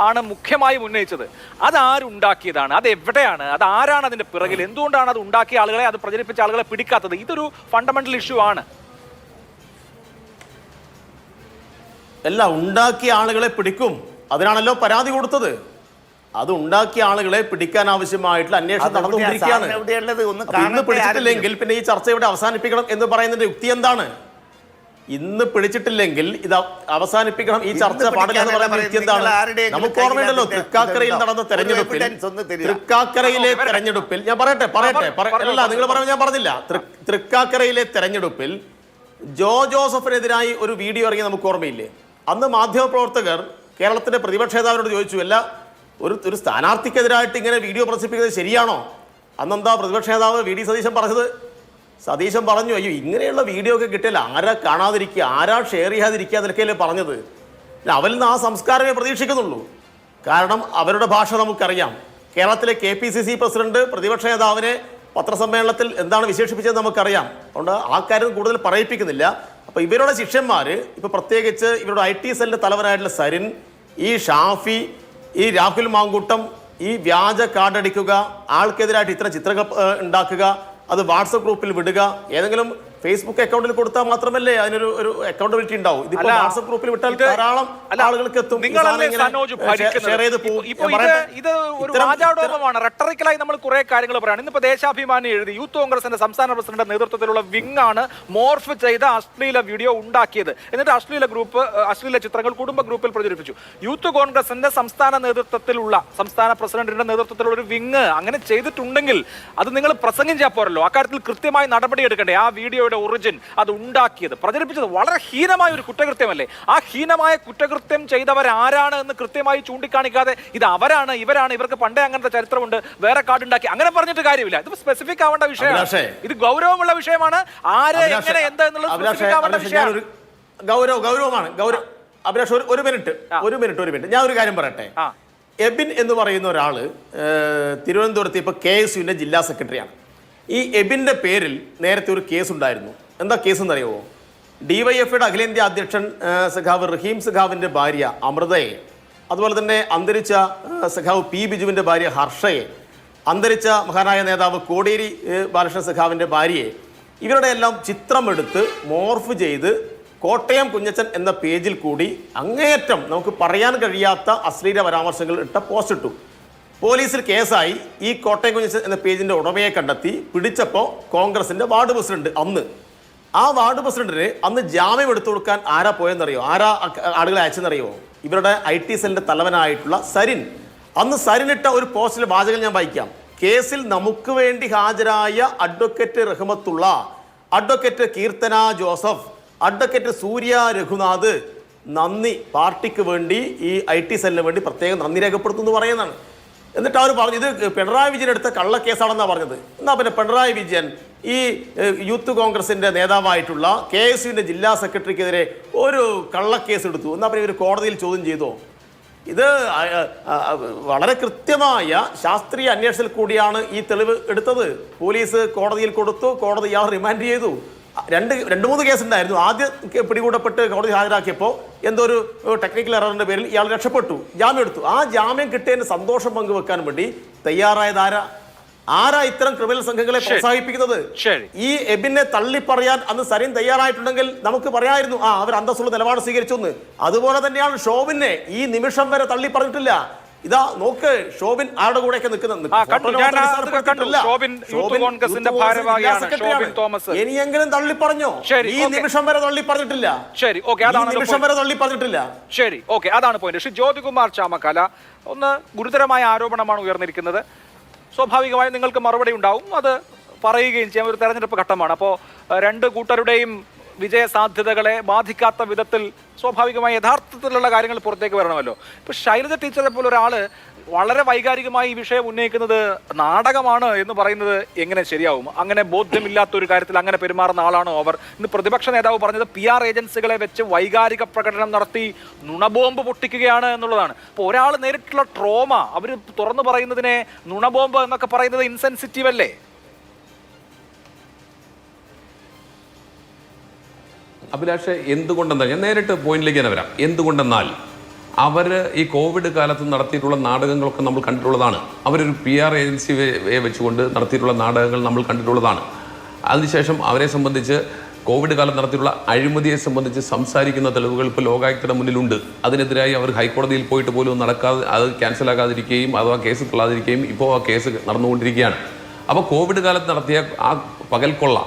ആണ് മുഖ്യമായും ഉന്നയിച്ചത്. അതാരുണ്ടാക്കിയതാണ്? അത് എവിടെയാണ്? അത് ആരാണ് അതിന്റെ പിറകിൽ? എന്തുകൊണ്ടാണ് അത് ഉണ്ടാക്കിയ ആളുകളെ, അത് പ്രചരിപ്പിച്ച ആളുകളെ പിടിക്കാത്തത്? ഇതൊരു ഫണ്ടമെന്റൽ ഇഷ്യൂ ആണ്. അല്ല, ഉണ്ടാക്കിയ ആളുകളെ പിടിക്കും, അതിനാണല്ലോ പരാതി കൊടുത്തത്. അത് ഉണ്ടാക്കിയ ആളുകളെ പിടിക്കാൻ ആവശ്യമായിട്ടുള്ള അന്വേഷണം നടന്നുകൊണ്ടിരിക്കുകയാണ്. ഇന്ന് പിടിച്ചിട്ടില്ലെങ്കിൽ പിന്നെ ഈ ചർച്ച ഇവിടെ അവസാനിപ്പിക്കണം എന്ന് പറയുന്നതിന്റെ യുക്തി എന്താണ്? ഇന്ന് പിടിച്ചിട്ടില്ലെങ്കിൽ ഇത് അവസാനിപ്പിക്കണം, ഈ ചർച്ച പാടില്ല എന്ന് പറയുന്ന വ്യക്തി എന്താണ്? നമുക്ക് ഓർമ്മയുണ്ടല്ലോ തൃക്കാക്കരയിൽ നടന്ന തെരഞ്ഞെടുപ്പിൽ, തൃക്കാക്കരയിലെ തെരഞ്ഞെടുപ്പിൽ ഞാൻ പറയട്ടെ അല്ല നിങ്ങൾ പറയുന്നത് ഞാൻ പറഞ്ഞില്ല. തൃക്കാക്കരയിലെ തെരഞ്ഞെടുപ്പിൽ ജോസഫിനെതിരായി ഒരു വീഡിയോ ഇറങ്ങി നമുക്ക് ഓർമ്മയില്ലേ? അന്ന് മാധ്യമപ്രവർത്തകർ കേരളത്തിന്റെ പ്രതിപക്ഷ നേതാവിനോട് ചോദിച്ചു, അല്ല ഒരു സ്ഥാനാർത്ഥിക്കെതിരായിട്ട് ഇങ്ങനെ വീഡിയോ പ്രദർശിപ്പിക്കുന്നത് ശരിയാണോ? അന്നെന്താ പ്രതിപക്ഷ നേതാവ് വി.ഡി. സതീശൻ പറഞ്ഞത്? സതീശൻ പറഞ്ഞു, അയ്യോ ഇങ്ങനെയുള്ള വീഡിയോ ഒക്കെ കിട്ടിയാൽ ആരാ കാണാതിരിക്കുക, ആരാ ഷെയർ ചെയ്യാതിരിക്കുക എന്നൊക്കെയല്ലേ പറഞ്ഞത്. അവരിൽ നിന്ന് ആ സംസ്കാരമേ പ്രതീക്ഷിക്കുന്നുള്ളൂ. കാരണം അവരുടെ ഭാഷ നമുക്കറിയാം. കേരളത്തിലെ KPCC പ്രസിഡന്റ് പ്രതിപക്ഷ നേതാവിനെ പത്രസമ്മേളനത്തിൽ എന്താണ് വിശേഷിപ്പിച്ചത് നമുക്കറിയാം. അതുകൊണ്ട് ആ കാര്യം കൂടുതൽ പറയിപ്പിക്കുന്നില്ല. അപ്പോൾ ഇവരുടെ ശിഷ്യന്മാർ ഇപ്പോൾ പ്രത്യേകിച്ച് ഇവരുടെ IT സെല്ലിൻ്റെ തലവനായിട്ടുള്ള സരിൻ, ഈ ഷാഫി, ഈ രാഹുൽ മാങ്കൂട്ടം, ഈ വ്യാജ കാർഡടിക്കുക, ആൾക്കെതിരായിട്ട് ഇത്തരം ചിത്രങ്ങൾ ഉണ്ടാക്കുക, അത് വാട്സപ്പ് ഗ്രൂപ്പിൽ വിടുക, ഏതെങ്കിലും ഫേസ്ബുക്ക് അക്കൗണ്ടിൽ കൊടുത്താൽ മാത്രമല്ലേ അതിനൊരു അക്കൗണ്ടബിലിറ്റി ഉണ്ടാവും. ഇതിപ്പോ വാട്സപ്പ് ഗ്രൂപ്പിൽ വിട്ടാൽ ധാരാളം ആളുകൾക്ക് എത്തും. റെട്ടറിക്കലായി നമ്മൾ കുറെ കാര്യങ്ങൾ പറയാണ്. ഇന്നിപ്പോ ദേശാഭിമാനി എഴുതി, യൂത്ത് കോൺഗ്രസിന്റെ സംസ്ഥാന പ്രസിഡന്റ് നേതൃത്വത്തിലുള്ള വിങ് ആണ് മോർഫ് ചെയ്ത അശ്ലീല വീഡിയോ ഉണ്ടാക്കിയത്. എന്നിട്ട് അശ്ലീല ചിത്രങ്ങൾ കുടുംബ ഗ്രൂപ്പിൽ പ്രചരിപ്പിച്ചു. യൂത്ത് കോൺഗ്രസിന്റെ സംസ്ഥാന നേതൃത്വത്തിലുള്ള സംസ്ഥാന പ്രസിഡന്റിന്റെ നേതൃത്വത്തിലുള്ള ഒരു വിങ് അങ്ങനെ ചെയ്തിട്ടുണ്ടെങ്കിൽ അത് നിങ്ങൾ പ്രസംഗം ചെയ്യാൻ പോരല്ലോ. അക്കാര്യത്തിൽ കൃത്യമായി നടപടി എടുക്കണ്ടേ? ആ വീഡിയോയുടെ ഒറിജിൻ, അത് ഉണ്ടാക്കിയത്, പ്രചരിപ്പിച്ചത് വളരെ ഹീനമായ ഒരു കുറ്റകൃത്യമല്ലേ? ആ ഹീനമായ കുറ്റകൃത്യം ചെയ്തവരാരാണ് എന്ന് കൃത്യമായി ചൂണ്ടിക്കാണിക്കാതെ ഇത് അവരാണ്, ഇവരാണ്, ഇവർക്ക് പണ്ടേ അങ്ങനത്തെ ചരിത്രമുണ്ട്, വേറെ കാർഡ് ഉണ്ടാക്കി, അങ്ങനെ പറഞ്ഞിട്ട് കാര്യമില്ല. ഇത് സ്പെസിഫിക് ആവേണ്ട വിഷയമാണ്. ഇത് ഗൗരവമുള്ള വിഷയമാണ്. ആര് എങ്ങനെ എന്താ എന്നുള്ളത് സ്പെസിഫിക് ആവേണ്ട വിഷയമാണ്. ഗൗരവമാണ്. അഭിലാഷ് ഒരു മിനിറ്റ് ഞാൻ ഒരു കാര്യം പറയട്ടെ. എബിൻ എന്ന് പറയുന്ന ഒരാള് തിരുവനന്തപുരത്ത് ഇപ്പൊ KSUവിന്റെ ജില്ലാ സെക്രട്ടറിയാണ്. ഈ എബിന്റെ പേരിൽ നേരത്തെ ഒരു കേസ് ഉണ്ടായിരുന്നു. എന്താ കേസ് എന്നറിയുമോ? DYFയുടെ അഖിലേന്ത്യാ അധ്യക്ഷൻ സഖാവ് റഹീം സഖാവിന്റെ ഭാര്യ അമൃതയെ, അതുപോലെ തന്നെ അന്തരിച്ച സഖാവ് P. ബിജുവിന്റെ ഭാര്യ ഹർഷയെ, അന്തരിച്ച മഹാനായ നേതാവ് കോടിയേരി ബാലകൃഷ്ണ സഖാവിന്റെ ഭാര്യയെ, ഇവരുടെ എല്ലാം ചിത്രമെടുത്ത് മോർഫ് ചെയ്ത് കോട്ടയം കുഞ്ഞച്ചൻ എന്ന പേജിൽ കൂടി അങ്ങേയറ്റം നമുക്ക് പറയാൻ കഴിയാത്ത അശ്ലീല പരാമർശങ്ങൾ ഇട്ട പോസ്റ്റ് ഇട്ടു. പോലീസിൽ കേസായി. ഈ കോട്ടയം കുഞ്ഞച്ചൻ എന്ന പേജിന്റെ ഉടമയെ കണ്ടെത്തി. പിടിച്ചപ്പോൾ കോൺഗ്രസിന്റെ വാർഡ് പ്രസിഡന്റ് ആ വാർഡ് പ്രസിഡന്റിന് അന്ന് ജാമ്യം എടുത്തു കൊടുക്കാൻ ആരാ പോയെന്നറിയോ? ആരാ ആളുകളെ അയച്ചെന്നറിയോ? ഇവരുടെ IT സെല്ലിന്റെ തലവനായിട്ടുള്ള സരിൻ. അന്ന് സരിനിട്ട ഒരു പോസ്റ്റിലെ വാചകം ഞാൻ വായിക്കാം. കേസിൽ നമുക്ക് വേണ്ടി ഹാജരായ advocate Rahmathulla, advocate Keerthana Joseph, advocate Surya Raghunath, നന്ദി, പാർട്ടിക്ക് വേണ്ടി ഈ IT സെല്ലിന് വേണ്ടി പ്രത്യേകം നന്ദി രേഖപ്പെടുത്തുന്നു പറയുന്നതാണ്. എന്നിട്ട് അവർ പറഞ്ഞു ഇത് പിണറായി വിജയൻ എടുത്ത കള്ളക്കേസാണെന്നാണ് പറഞ്ഞത്. എന്നാൽ പിന്നെ പിണറായി വിജയൻ ഈ യൂത്ത് കോൺഗ്രസിന്റെ നേതാവായിട്ടുള്ള KSUവിന്റെ ജില്ലാ സെക്രട്ടറിക്കെതിരെ ഒരു കള്ളക്കേസ് എടുത്തു. എന്നാൽ പിന്നെ ഇവർ കോടതിയിൽ ചോദ്യം ചെയ്തോ? ഇത് വളരെ കൃത്യമായ ശാസ്ത്രീയ അന്വേഷണത്തിൽ കൂടിയാണ് ഈ തെളിവ് എടുത്തത്. പോലീസ് കോടതിയിൽ കൊടുത്തു, കോടതി ഇയാൾ റിമാൻഡ് ചെയ്തു. രണ്ട് മൂന്ന് കേസുണ്ടായിരുന്നു. ആദ്യം പിടികൂടപ്പെട്ട് കോടതി ഹാജരാക്കിയപ്പോൾ എന്തോ ഒരു ടെക്നിക്കൽ എററിന്റെ പേരിൽ ഇയാൾ രക്ഷപ്പെട്ടു, ജാമ്യം എടുത്തു. ആ ജാമ്യം കിട്ടിയതിന് സന്തോഷം പങ്കുവെക്കാൻ വേണ്ടി തയ്യാറായത് ആരാ ഇത്തരം ക്രിമിനൽ സംഘങ്ങളെ പ്രോത്സാഹിപ്പിക്കുന്നത്? ഈ എബിനെ തള്ളിപ്പറയാൻ അന്ന് സരിൻ തയ്യാറായിട്ടുണ്ടെങ്കിൽ നമുക്ക് പറയായിരുന്നു അവർ അന്തസ്സുള്ള നിലപാട് സ്വീകരിച്ചു എന്ന്. അതുപോലെ തന്നെയാണ് ഷോബിനെ ഈ നിമിഷം വരെ തള്ളിപ്പറഞ്ഞിട്ടില്ല. ഇതാ നോക്ക്, ഷോബിൻ ആരുടെ കൂടെയൊക്കെ നിൽക്കുന്നത്. ഇനിയെങ്കിലും തള്ളിപ്പറഞ്ഞോ? ഈ നിമിഷം വരെ തള്ളിപ്പറഞ്ഞിട്ടില്ല. ശരി, ഓക്കെ, അതാണ് പോയിന്റ്. ശ്രീ ജ്യോതികുമാർ ചാമക്കാല, ഒന്ന് ഗുരുതരമായ ആരോപണമാണ് ഉയർന്നിരിക്കുന്നത്. സ്വാഭാവികമായും നിങ്ങൾക്ക് മറുപടി ഉണ്ടാവും, അത് പറയുകയും ചെയ്യാം. ഒരു തെരഞ്ഞെടുപ്പ് ഘട്ടമാണ്. അപ്പോൾ രണ്ട് കൂട്ടരുടെയും വിജയ സാധ്യതകളെ ബാധിക്കാത്ത വിധത്തിൽ സ്വാഭാവികമായി യഥാർത്ഥത്തിലുള്ള കാര്യങ്ങൾ പുറത്തേക്ക് വരണമല്ലോ. ഇപ്പൊ ശൈലജ ടീച്ചറെ പോലെ ഒരാള് വളരെ വൈകാരികമായി ഈ വിഷയം ഉന്നയിക്കുന്നത് നാടകമാണ് എന്ന് പറയുന്നത് എങ്ങനെ ശരിയാവും? അങ്ങനെ ബോധ്യമില്ലാത്ത ഒരു കാര്യത്തിൽ അങ്ങനെ പെരുമാറുന്ന ആളാണോ അവർ? ഇന്ന് പ്രതിപക്ഷ നേതാവ് പറഞ്ഞത് PR ഏജൻസികളെ വെച്ച് വൈകാരിക പ്രകടനം നടത്തി നുണബോംബ് പൊട്ടിക്കുകയാണ് എന്നുള്ളതാണ്. അപ്പോൾ ഒരാൾ നേരിട്ടുള്ള ട്രോമ അവർ തുറന്നു പറയുന്നതിനെ നുണബോംബ് എന്നൊക്കെ പറയുന്നത് ഇൻസെൻസിറ്റീവ് അല്ലേ? അഭിലാഷ്, എന്തുകൊണ്ടെന്നാൽ ഞാൻ നേരിട്ട് പോയിന്റിലേക്ക് തന്നെ വരാം. എന്തുകൊണ്ടെന്നാൽ അവർ ഈ കോവിഡ് കാലത്ത് നടത്തിയിട്ടുള്ള നാടകങ്ങളൊക്കെ നമ്മൾ കണ്ടിട്ടുള്ളതാണ്. അവരൊരു PR ഏജൻസിയെ വെച്ചുകൊണ്ട് നടത്തിയിട്ടുള്ള നാടകങ്ങൾ നമ്മൾ കണ്ടിട്ടുള്ളതാണ്. അതിനുശേഷം അവരെ സംബന്ധിച്ച് കോവിഡ് കാലത്ത് നടത്തിയിട്ടുള്ള അഴിമതിയെ സംബന്ധിച്ച് സംസാരിക്കുന്ന തെളിവുകൾ ഇപ്പോൾ ലോകായുക്തയുടെ മുന്നിലുണ്ട്. അതിനെതിരായി അവർ ഹൈക്കോടതിയിൽ പോയിട്ട് പോലും അത് ക്യാൻസലാകാതിരിക്കുകയും അഥവാ കേസ് കൊള്ളാതിരിക്കുകയും ഇപ്പോൾ ആ കേസ് നടന്നുകൊണ്ടിരിക്കുകയാണ്. അപ്പോൾ കോവിഡ് കാലത്ത് നടത്തിയ ആ പകൽക്കൊള്ള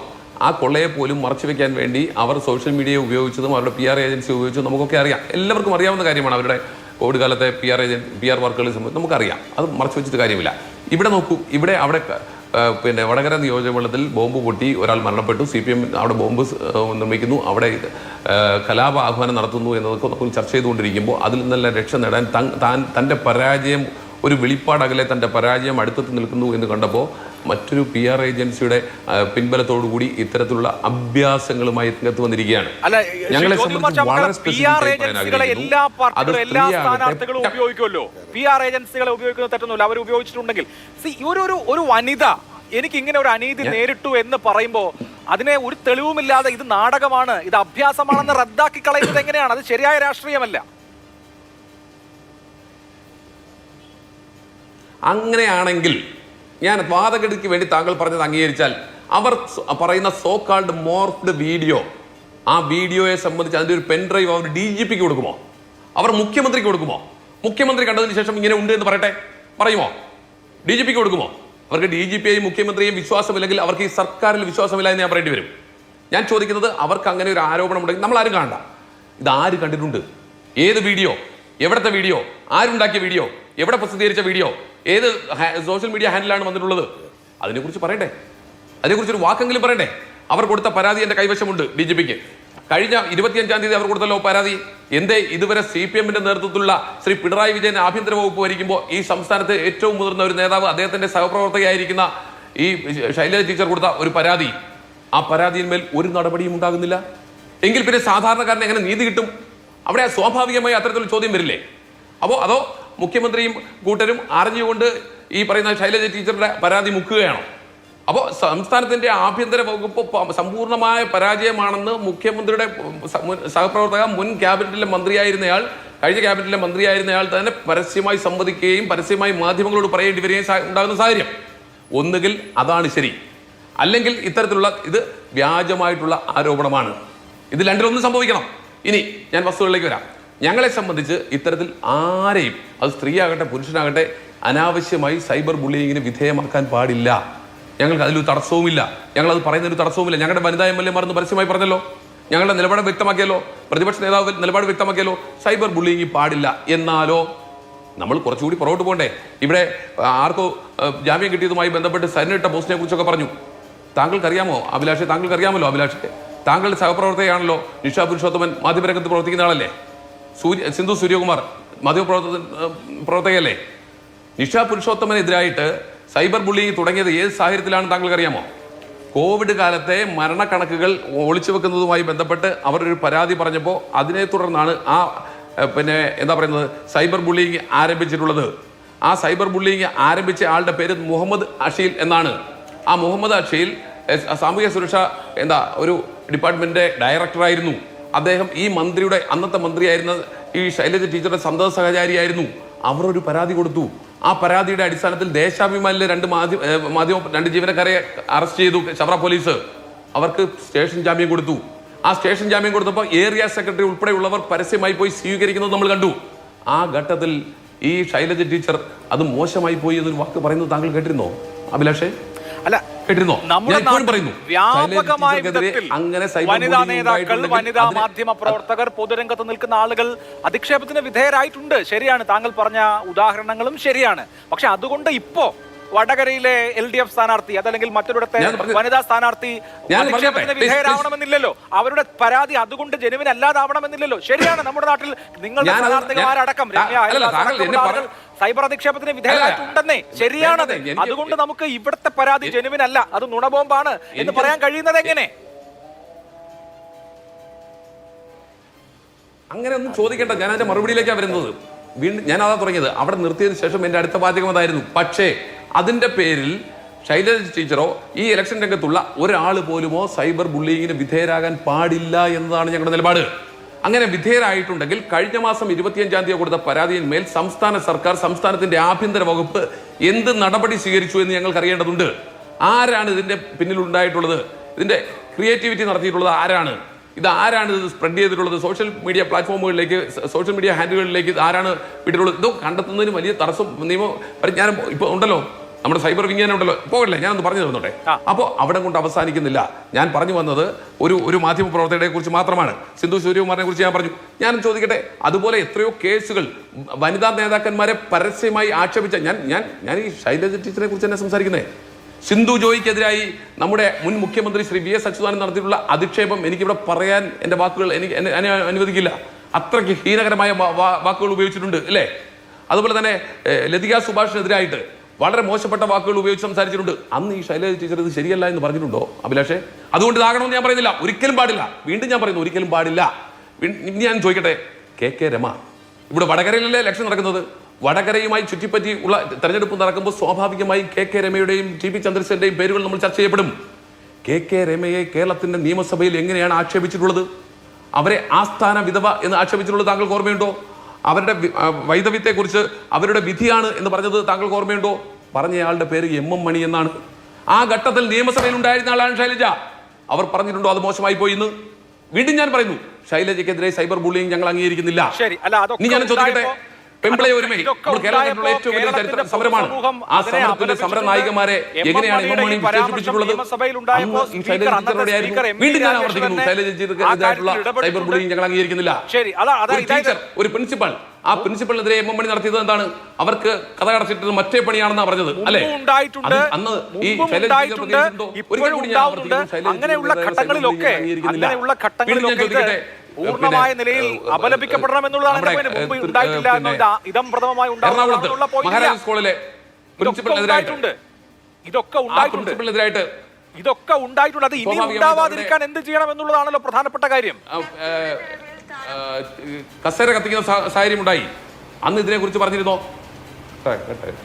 ആ കൊള്ളയെ പോലും മറച്ചു വെക്കാൻ വേണ്ടി അവർ സോഷ്യൽ മീഡിയ ഉപയോഗിച്ചതും അവരുടെ PR ഏജൻസി ഉപയോഗിച്ചതും നമുക്കൊക്കെ അറിയാം. എല്ലാവർക്കും അറിയാവുന്ന കാര്യമാണ്. അവരുടെ കോവിഡ് കാലത്തെ PR വർക്കുകളെ സംബന്ധിച്ച് നമുക്കറിയാം. അത് മറച്ചു വെച്ചിട്ട് കാര്യമില്ല. ഇവിടെ നോക്കൂ, അവിടെ പിന്നെ വടകര നിയോജകമണ്ഡലത്തിൽ ബോംബ് പൊട്ടി ഒരാൾ മരണപ്പെട്ടു. CPM അവിടെ ബോംബ് നിർമ്മിക്കുന്നു, അവിടെ കലാപ ആഹ്വാനം നടത്തുന്നു എന്നതൊക്കെ നമ്മൾ ചർച്ച ചെയ്തുകൊണ്ടിരിക്കുമ്പോൾ അതിൽ നിന്നെല്ലാം രക്ഷ നേടാൻ തൻ്റെ പരാജയം, ഒരു വെളിപ്പാടകലെ തൻ്റെ പരാജയം അടുത്തെത്തി നിൽക്കുന്നു എന്ന് കണ്ടപ്പോൾ മറ്റൊരു PR ഏജൻസിയുടെ പിൻബലത്തോടുകൂടി ഇത്തരത്തിലുള്ള അഭ്യാസങ്ങളുമായി രംഗത്ത് വന്നിരിക്കുകയാണ്. ഞങ്ങളെ സംബന്ധിച്ച് വളരെ PR ഏജൻസികളെ ഉപയോഗിക്കുന്നത് തെറ്റൊന്നുമില്ല, അവർ ഉപയോഗിച്ചിട്ടുണ്ടെങ്കിൽ ഒരു വനിത എനിക്ക് ഇങ്ങനെ ഒരു അനീതി നേരിട്ടു എന്ന് പറയുമ്പോൾ അതിനെ ഒരു തെളിവുമില്ലാതെ ഇത് നാടകമാണ്, ഇത് അഭ്യാസമാണെന്ന് റദ്ദാക്കി കളയുന്നത് എങ്ങനെയാണ്? അത് ശരിയായ രാഷ്ട്രീയമല്ല. അങ്ങനെയാണെങ്കിൽ ഞാൻ വാദഗതിക്ക് വേണ്ടി താങ്കൾ പറഞ്ഞത് അംഗീകരിച്ചാൽ അവർ പറയുന്ന സോ കാൾഡ് മോർഫ്ഡ് വീഡിയോ, ആ വീഡിയോയെ സംബന്ധിച്ച് അതിൻ്റെ ഒരു പെൻഡ്രൈവ് അവർ DGPക്ക് കൊടുക്കുമോ? അവർ മുഖ്യമന്ത്രിക്ക് കൊടുക്കുമോ? മുഖ്യമന്ത്രി കണ്ടതിന് ശേഷം ഇങ്ങനെ ഉണ്ട് എന്ന് പറയട്ടെ, പറയുമോ? DGPക്ക് കൊടുക്കുമോ? അവർക്ക് DGPയെയും മുഖ്യമന്ത്രിയെയും വിശ്വാസമില്ലെങ്കിൽ അവർക്ക് ഈ സർക്കാരിൽ വിശ്വാസമില്ല എന്ന് ഞാൻ പറയേണ്ടി വരും. ഞാൻ ചോദിക്കുന്നത്, അവർക്ക് അങ്ങനെ ഒരു ആരോപണം ഉണ്ടെങ്കിൽ നമ്മൾ ആരും കാണണ്ട. ഇത് ആര് കണ്ടിട്ടുണ്ട്? ഏത് വീഡിയോ? എവിടത്തെ വീഡിയോ? ആരുണ്ടാക്കിയ വീഡിയോ? എവിടെ പ്രസിദ്ധീകരിച്ച വീഡിയോ? ഏത് സോഷ്യൽ മീഡിയ ഹാൻഡിലാണ് വന്നിട്ടുള്ളത്? അതിനെക്കുറിച്ച് പറയട്ടെ, അതിനെക്കുറിച്ചൊരു വാക്കെങ്കിലും പറയട്ടെ. അവർ കൊടുത്ത പരാതി എൻ്റെ കൈവശമുണ്ട്. DGPക്ക് കഴിഞ്ഞ 25-ാം തീയതി അവർ കൊടുത്തല്ലോ പരാതി. എന്തേ ഇതുവരെ CPMന്റെ നേതൃത്വത്തിലുള്ള ശ്രീ പിണറായി വിജയൻ ആഭ്യന്തര വകുപ്പ് ഭരിക്കുമ്പോൾ ഈ സംസ്ഥാനത്തെ ഏറ്റവും മുതിർന്ന ഒരു നേതാവ്, അദ്ദേഹത്തിന്റെ സഹപ്രവർത്തകയായിരിക്കുന്ന ഈ ശൈലജ ടീച്ചർ കൊടുത്ത ഒരു പരാതി, ആ പരാതിയിന്മേൽ ഒരു നടപടിയും ഉണ്ടാകുന്നില്ല എങ്കിൽ പിന്നെ സാധാരണക്കാരന് എങ്ങനെ നീതി കിട്ടും? അവിടെ സ്വാഭാവികമായി അത്തരത്തിലുള്ള ചോദ്യം വരില്ലേ? അതോ മുഖ്യമന്ത്രിയും കൂട്ടരും അറിഞ്ഞുകൊണ്ട് ഈ പറയുന്ന ശൈലജ ടീച്ചറുടെ പരാതി മുക്കുകയാണോ? അപ്പോൾ സംസ്ഥാനത്തിന്റെ ആഭ്യന്തര വകുപ്പ് സമ്പൂർണ്ണമായ പരാജയമാണെന്ന് മുഖ്യമന്ത്രിയുടെ സഹപ്രവർത്തക, മുൻ ക്യാബിനറ്റിലെ മന്ത്രിയായിരുന്നയാൾ, കഴിഞ്ഞ ക്യാബിനറ്റിലെ മന്ത്രിയായിരുന്നയാൾ തന്നെ പരസ്യമായി സംവദിക്കുകയും പരസ്യമായി മാധ്യമങ്ങളോട് പറയേണ്ടി വരികയും ഉണ്ടാകുന്ന സാഹചര്യം. ഒന്നുകിൽ അതാണ് ശരി, അല്ലെങ്കിൽ ഇത്തരത്തിലുള്ള ഇത് വ്യാജമായിട്ടുള്ള ആരോപണമാണ്. ഇത് രണ്ടിലൊന്നും സംഭവിക്കണം. ഇനി ഞാൻ വസ്തുക്കളിലേക്ക് വരാം. ഞങ്ങളെ സംബന്ധിച്ച് ഇത്തരത്തിൽ ആരെയും, അത് സ്ത്രീയാകട്ടെ പുരുഷനാകട്ടെ, അനാവശ്യമായി സൈബർ ബുള്ളിങ്ങിന് വിധേയമാക്കാൻ പാടില്ല. ഞങ്ങൾക്ക് അതിലൊരു തടസ്സവുമില്ല, ഞങ്ങളത് പറയുന്നൊരു തടസ്സവുമില്ല. ഞങ്ങളുടെ വനിതാ MLA മാർ പരസ്യമായി പറഞ്ഞല്ലോ, ഞങ്ങളുടെ നിലപാട് വ്യക്തമാക്കിയല്ലോ, പ്രതിപക്ഷ നേതാവ് നിലപാട് വ്യക്തമാക്കിയല്ലോ, സൈബർ ബുള്ളിങ് പാടില്ല. എന്നാലോ നമ്മൾ കുറച്ചുകൂടി പുറകോട്ട് പോകണ്ടേ? ഇവിടെ ആർക്കോ ജാമ്യം കിട്ടിയതുമായി ബന്ധപ്പെട്ട് സരിനിട്ട പോസ്റ്റിനെ കുറിച്ചൊക്കെ പറഞ്ഞു. താങ്കൾക്കറിയാമോ അഭിലാഷെ? താങ്കൾക്കറിയാമല്ലോ അഭിലാഷെ, താങ്കളുടെ സഹപ്രവർത്തകയാണല്ലോ നിഷ പുരുഷോത്തമൻ, മാധ്യമരംഗത്ത് പ്രവർത്തിക്കുന്ന ആളല്ലേ. സിന്ധു സൂര്യകുമാർ പ്രവർത്തകയല്ലേ. നിഷ പുരുഷോത്തമനെതിരായിട്ട് സൈബർ ബുള്ളിങ് തുടങ്ങിയത് ഏത് സാഹചര്യത്തിലാണ് താങ്കൾക്കറിയാമോ? കോവിഡ് കാലത്തെ മരണക്കണക്കുകൾ ഒളിച്ചു വെക്കുന്നതുമായി ബന്ധപ്പെട്ട് അവർ ഒരു പരാതി പറഞ്ഞപ്പോൾ അതിനെ തുടർന്നാണ് എന്താ പറയുന്നത്, സൈബർ ബുള്ളിങ് ആരംഭിച്ചിട്ടുള്ളത്. ആ സൈബർ ബുള്ളിങ് ആരംഭിച്ച ആളുടെ പേര് മുഹമ്മദ് അഷീൽ എന്നാണ്. ആ മുഹമ്മദ് അഷീൽ സാമൂഹ്യ സുരക്ഷ ഒരു ഡിപ്പാർട്ട്മെന്റിന്റെ ഡയറക്ടറായിരുന്നു. അദ്ദേഹം ഈ മന്ത്രിയുടെ, അന്നത്തെ മന്ത്രിയായിരുന്ന ഈ ശൈലജ ടീച്ചറുടെ സന്തത സഹചാരിയായിരുന്നു. അവർ ഒരു പരാതി കൊടുത്തു. ആ പരാതിയുടെ അടിസ്ഥാനത്തിൽ ദേശാഭിമാനിലെ രണ്ട് ജീവനക്കാരെ അറസ്റ്റ് ചെയ്തു ചവറ പോലീസ്. അവർക്ക് സ്റ്റേഷൻ ജാമ്യം കൊടുത്തു. ആ സ്റ്റേഷൻ ജാമ്യം കൊടുത്തപ്പോൾ ഏരിയ സെക്രട്ടറി ഉൾപ്പെടെയുള്ളവർ പരസ്യമായി പോയി സ്വീകരിക്കുന്നത് നമ്മൾ കണ്ടു. ആ ഘട്ടത്തിൽ ഈ ശൈലജ ടീച്ചർ അത് മോശമായി പോയി എന്നൊരു വാക്ക് പറയുന്നത് താങ്കൾ കേട്ടിരുന്നോ അഭിലാഷേ? അല്ല, കേട്ടിരുന്നോ? വ്യാപകമായ വിധത്തിൽ വനിതാ നേതാക്കൾ, വനിതാ മാധ്യമ പ്രവർത്തകർ, പൊതുരംഗത്ത് നിൽക്കുന്ന ആളുകൾ അധിക്ഷേപത്തിന് വിധേയരായിട്ടുണ്ട്. ശരിയാണ്, താങ്കൾ പറഞ്ഞ ഉദാഹരണങ്ങളും ശരിയാണ്. പക്ഷെ അതുകൊണ്ട് ഇപ്പോ വടകരയിലെ LDF സ്ഥാനാർത്ഥി അതല്ലെങ്കിൽ മറ്റൊരിടത്തെ വനിതാ സ്ഥാനാർത്ഥി അധിക്ഷേപത്തിന് വിധേയരാവണമെന്നില്ലല്ലോ. അവരുടെ പരാതി അതുകൊണ്ട് ജനുവിൻ അല്ലാതാവണമെന്നില്ലല്ലോ. ശരിയാണ്, നമ്മുടെ നാട്ടിൽ നിങ്ങളുടെ സ്ഥാനാർത്ഥിമാരടക്കം സൈബർ അധിക്ഷേപത്തിന് വിധേയരായിട്ടുണ്ടെന്നേ, ശരിയാണത്. അതുകൊണ്ട് നമുക്ക് ഇവിടുത്തെ പരാതി ജനുവിൻ അല്ല, അത് നുണബോംബാണ് എന്ന് പറയാൻ കഴിയുന്നത് എങ്ങനെ? അങ്ങനെ ഒന്നും ചോദിക്കേണ്ട. ഞാൻ അതിന്റെ മറുപടിയിലേക്കാണ് വരുന്നത്. വീണ്ടും ഞാൻ അതാ തുടങ്ങിയത്. അവിടെ നിർത്തിയതിനു ശേഷം എൻ്റെ അടുത്ത വാചകം അതായിരുന്നു. പക്ഷേ അതിന്റെ പേരിൽ ശൈലജ ടീച്ചറോ ഈ ഇലക്ഷൻ രംഗത്തുള്ള ഒരാൾ പോലുമോ സൈബർ ബുള്ളിങ്ങിന് വിധേയരാകാൻ പാടില്ല എന്നതാണ് ഞങ്ങളുടെ നിലപാട്. അങ്ങനെ വിധേയരായിട്ടുണ്ടെങ്കിൽ കഴിഞ്ഞ മാസം 25-ാം തീയതി കൊടുത്ത പരാതിയിന്മേൽ സംസ്ഥാന സർക്കാർ, സംസ്ഥാനത്തിന്റെ ആഭ്യന്തര വകുപ്പ് എന്ത് നടപടി സ്വീകരിച്ചു എന്ന് ഞങ്ങൾക്ക് അറിയേണ്ടതുണ്ട്. ആരാണ് ഇതിന്റെ പിന്നിലുണ്ടായിട്ടുള്ളത്? ഇതിന്റെ ക്രിയേറ്റിവിറ്റി നടത്തിയിട്ടുള്ളത് ആരാണ്? ഇത് ആരാണ് ഇത് സ്പ്രെഡ് ചെയ്തിട്ടുള്ളത്? സോഷ്യൽ മീഡിയ പ്ലാറ്റ്ഫോമുകളിലേക്ക്, സോഷ്യൽ മീഡിയ ഹാൻഡിലുകളിലേക്ക് ആരാണ് വിട്ടിട്ടുള്ളത്? ഇത് കണ്ടെത്തുന്നതിന് വലിയ തടസ്സം നിയമ പരിജ്ഞാനം ഇപ്പോൾ ഉണ്ടല്ലോ. നമ്മുടെ സൈബർ വിജ്ഞാനം പോകല്ലേ, ഞാനൊന്ന് പറഞ്ഞു തന്നോട്ടെ. അപ്പോൾ അവിടെ കൊണ്ട് അവസാനിക്കുന്നില്ല. ഞാൻ പറഞ്ഞു വന്നത് ഒരു മാധ്യമ പ്രവർത്തകരെ കുറിച്ച് മാത്രമാണ്. സിന്ധു സൂര്യകുമാറിനെ കുറിച്ച് ഞാൻ പറഞ്ഞു. ഞാൻ ചോദിക്കട്ടെ, അതുപോലെ എത്രയോ കേസുകൾ വനിതാ നേതാക്കന്മാരെ പരസ്യമായി ആക്ഷേപിച്ച ഞാൻ ഈ ശൈലജ ടീച്ചറെ കുറിച്ച് തന്നെ സംസാരിക്കുന്നത്. സിന്ധു ജോയിക്കെതിരായി നമ്മുടെ മുൻ മുഖ്യമന്ത്രി ശ്രീ വി എസ് അച്യുതാനന്ദൻ നടത്തിയിട്ടുള്ള അധിക്ഷേപം എനിക്കിവിടെ പറയാൻ എൻ്റെ വാക്കുകൾ എന്നെ അനുവദിക്കില്ല. അത്രയ്ക്ക് ഹീനകരമായ വാക്കുകൾ ഉപയോഗിച്ചിട്ടുണ്ട് അല്ലേ. അതുപോലെ തന്നെ ലതിക സുഭാഷിനെതിരായിട്ട് വളരെ മോശപ്പെട്ട വാക്കുകൾ ഉപയോഗിച്ച് സംസാരിച്ചിട്ടുണ്ട്. അന്ന് ഈ ശൈലജ ടീച്ചർ ഇത് ശരിയല്ല എന്ന് പറഞ്ഞിട്ടുണ്ടോ അഭിലാഷേ? അതുകൊണ്ട് ഇതാകണമെന്ന് ഞാൻ പറയുന്നില്ല, ഒരിക്കലും പാടില്ല. വീണ്ടും ഞാൻ പറയുന്നു, ഒരിക്കലും പാടില്ല. ഞാൻ ചോദിക്കട്ടെ, കെ രമ ഇവിടെ വടകരയിലല്ലേ ഇലക്ഷൻ നടക്കുന്നത്? വടകരയുമായി ചുറ്റിപ്പറ്റി ഉള്ള തെരഞ്ഞെടുപ്പ് നടക്കുമ്പോൾ സ്വാഭാവികമായി കെ രമയുടെയും ടി.പി. ചന്ദ്രസേനന്റെയും പേരുകൾ നമ്മൾ ചർച്ച ചെയ്യപ്പെടും. കെ രമയെ കേരളത്തിന്റെ നിയമസഭയിൽ എങ്ങനെയാണ് ആക്ഷേപിച്ചിട്ടുള്ളത്? അവരെ ആസ്ഥാന വിധവ എന്ന് ആക്ഷേപിച്ചിട്ടുള്ളത് താങ്കൾക്ക് ഓർമ്മയുണ്ടോ? അവരുടെ വൈദവ്യത്തെക്കുറിച്ച് അവരുടെ വിധിയാണ് എന്ന് പറഞ്ഞത് താങ്കൾക്ക് ഓർമ്മയുണ്ടോ? പറഞ്ഞയാളുടെ പേര് എം മണി എന്നാണ്. ആ ഘട്ടത്തിൽ നിയമസഭയിൽ ഉണ്ടായിരുന്ന ആളാണ് ശൈലജ. അവർ പറഞ്ഞിട്ടുണ്ടോ അത് മോശമായി പോയി എന്ന്? വീണ്ടും ഞാൻ പറയുന്നു, ശൈലജയ്ക്കെതിരെ സൈബർ ബുള്ളിങ് ഞങ്ങൾ അംഗീകരിക്കുന്നില്ല. ഇനി ഞാൻ ചോദിക്കട്ടെ, പെമ്പിളെ ഒരുമൈ നമ്മൾ കേരളത്തിലുള്ള ഏറ്റവും വലിയ ചരിത്ര സമരമാണ്. ആ സമരത്തിന്റെ സമര നായികമാരെ എങ്ങനെയാണ് എം മണി വിശേഷിപ്പിച്ചിട്ടുള്ളത്? വീണ്ടും ഞാൻ ആവർത്തിക്കുന്നു, ശൈലജയ്ക്കെതിരായിട്ടുള്ള സൈബർ ബുള്ളിങ് ഞങ്ങൾ അംഗീകരിക്കുന്നില്ല. ഒരു പ്രിൻസിപ്പൽ, ആ പ്രിൻസിപ്പലിനെതിരെ എം മണി നടത്തിയത് എന്താണ്? അവർക്ക് കഥ അടച്ചിട്ടത് മറ്റേ പണിയാണെന്നാണ് പറഞ്ഞത് അല്ലെ? അന്ന് ഈ അങ്ങനെയുള്ള ഘട്ടങ്ങളിലൊക്കെ പൂർണ്ണമായ നിലയിൽ അപലപിക്കപ്പെടണം എന്നുള്ളതാണ്. മഹാരാജാസ് കോളേജിലെ ഇതൊക്കെ ഉണ്ടായിട്ടുണ്ട്. അത് ഇനി ഉണ്ടാവാതിരിക്കാൻ എന്ത് ചെയ്യണം എന്നുള്ളതാണല്ലോ പ്രധാനപ്പെട്ട കാര്യം. കസേര കത്തിക്കുന്ന സാഹചര്യം ഉണ്ടായി, അന്ന് ഇതിനെ കുറിച്ച് പറഞ്ഞിരുന്നോ?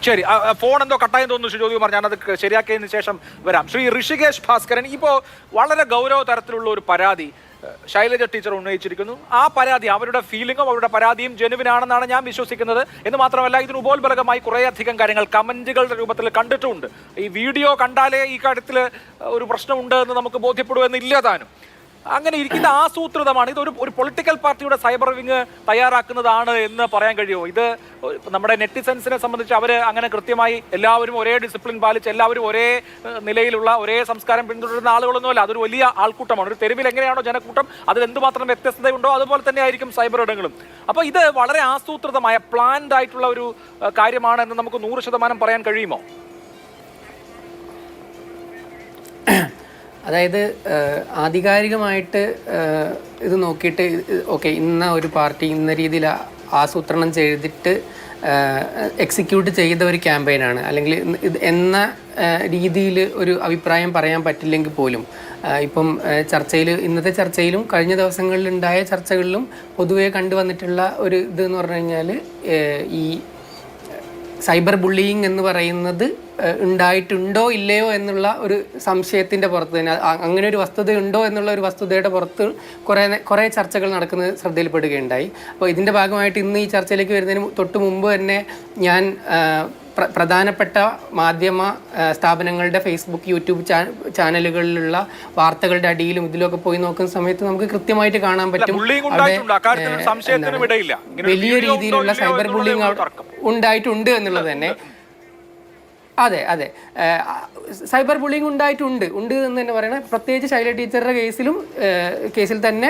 ശരി, ഫോൺ എന്തോ കട്ടായെന്ന് തോന്നുന്നു ജ്യോതികുമാർ, ഞാനത് ശരിയാക്കിയതിന് ശേഷം വരാം. ശ്രീ ഋഷികേഷ് ഭാസ്കരൻ, ഇപ്പോൾ വളരെ ഗൗരവ തരത്തിലുള്ള ഒരു പരാതി ശൈലജ ടീച്ചർ ഉന്നയിച്ചിരിക്കുന്നു. ആ പരാതി, അവരുടെ ഫീലിംഗും അവരുടെ പരാതിയും ജെനുവിനാണെന്നാണ് ഞാൻ വിശ്വസിക്കുന്നത്. എന്ന് മാത്രമല്ല, ഇതിന് ഉപോത്ബലകമായി കുറേയധികം കാര്യങ്ങൾ കമന്റുകളുടെ രൂപത്തിൽ കണ്ടിട്ടുമുണ്ട്. ഈ വീഡിയോ കണ്ടാലേ ഈ കാര്യത്തിൽ ഒരു പ്രശ്നമുണ്ട് എന്ന് നമുക്ക് ബോധ്യപ്പെടുമെന്നില്ല താനും. അങ്ങനെ ഇരിക്കുന്ന ആസൂത്രിതമാണ്. ഇത് ഒരു പൊളിറ്റിക്കൽ പാർട്ടിയുടെ സൈബർ വിങ് തയ്യാറാക്കുന്നതാണ് എന്ന് പറയാൻ കഴിയുമോ? ഇത് നമ്മുടെ നെറ്റിസൻസിനെ സംബന്ധിച്ച് അവർ അങ്ങനെ കൃത്യമായി എല്ലാവരും ഒരേ ഡിസിപ്ലിൻ പാലിച്ച് എല്ലാവരും ഒരേ നിലയിലുള്ള ഒരേ സംസ്കാരം പിന്തുടരുന്ന ആളുകളൊന്നുമല്ല. അതൊരു വലിയ ആൾക്കൂട്ടമാണ്. ഒരു തെരുവിൽ എങ്ങനെയാണോ ജനക്കൂട്ടം, അതിൽ എന്തുമാത്രം വ്യത്യസ്തതയുണ്ടോ അതുപോലെ തന്നെ ആയിരിക്കും സൈബർ ഇടങ്ങളും. അപ്പോൾ ഇത് വളരെ ആസൂത്രിതമായ പ്ലാൻഡ് ആയിട്ടുള്ള ഒരു കാര്യമാണ് എന്ന് നമുക്ക് 100% പറയാൻ കഴിയുമോ? അതായത് ആധികാരികമായിട്ട് ഇത് നോക്കിയിട്ട് ഓക്കെ ഇന്ന ഒരു പാർട്ടി ഇന്ന രീതിയിൽ ആസൂത്രണം ചെയ്തിട്ട് എക്സിക്യൂട്ട് ചെയ്ത ഒരു ക്യാമ്പയിനാണ്, അല്ലെങ്കിൽ ഇത് എന്ന രീതിയിൽ ഒരു അഭിപ്രായം പറയാൻ പറ്റില്ലെങ്കിൽ പോലും ഇപ്പം ഇന്നത്തെ ചർച്ചയിലും കഴിഞ്ഞ ദിവസങ്ങളിലുണ്ടായ ചർച്ചകളിലും പൊതുവെ കണ്ടുവന്നിട്ടുള്ള ഒരു ഇതെന്ന് പറഞ്ഞു കഴിഞ്ഞാൽ ഈ സൈബർ ബുള്ളിയിങ് എന്ന് പറയുന്നത് ഉണ്ടായിട്ടുണ്ടോ ഇല്ലയോ എന്നുള്ള ഒരു സംശയത്തിൻ്റെ പുറത്ത് തന്നെ, അങ്ങനെ ഒരു വസ്തുത ഉണ്ടോ എന്നുള്ള ഒരു വസ്തുതയുടെ പുറത്ത് കുറേ ചർച്ചകൾ നടക്കുന്നത് ശ്രദ്ധയിൽപ്പെടുകയുണ്ടായി. അപ്പോൾ ഇതിൻ്റെ ഭാഗമായിട്ട് ഇന്ന് ഈ ചർച്ചയിലേക്ക് വരുന്നതിന് തൊട്ട് മുമ്പ് തന്നെ ഞാൻ പ്രധാനപ്പെട്ട മാധ്യമ സ്ഥാപനങ്ങളുടെ ഫേസ്ബുക്ക്, യൂട്യൂബ് ചാനലുകളിലുള്ള വാർത്തകളുടെ അടിയിലും ഇതിലൊക്കെ പോയി നോക്കുന്ന സമയത്ത് നമുക്ക് കൃത്യമായിട്ട് കാണാൻ പറ്റും വലിയ രീതിയിലുള്ള സൈബർ ബുള്ളിങ് ഉണ്ടായിട്ടുണ്ട് എന്നുള്ളത് തന്നെ. അതെ, സൈബർ ബുള്ളിങ് ഉണ്ട് എന്ന് തന്നെ പറയണം. പ്രത്യേകിച്ച് ശൈല ടീച്ചറുടെ കേസിൽ തന്നെ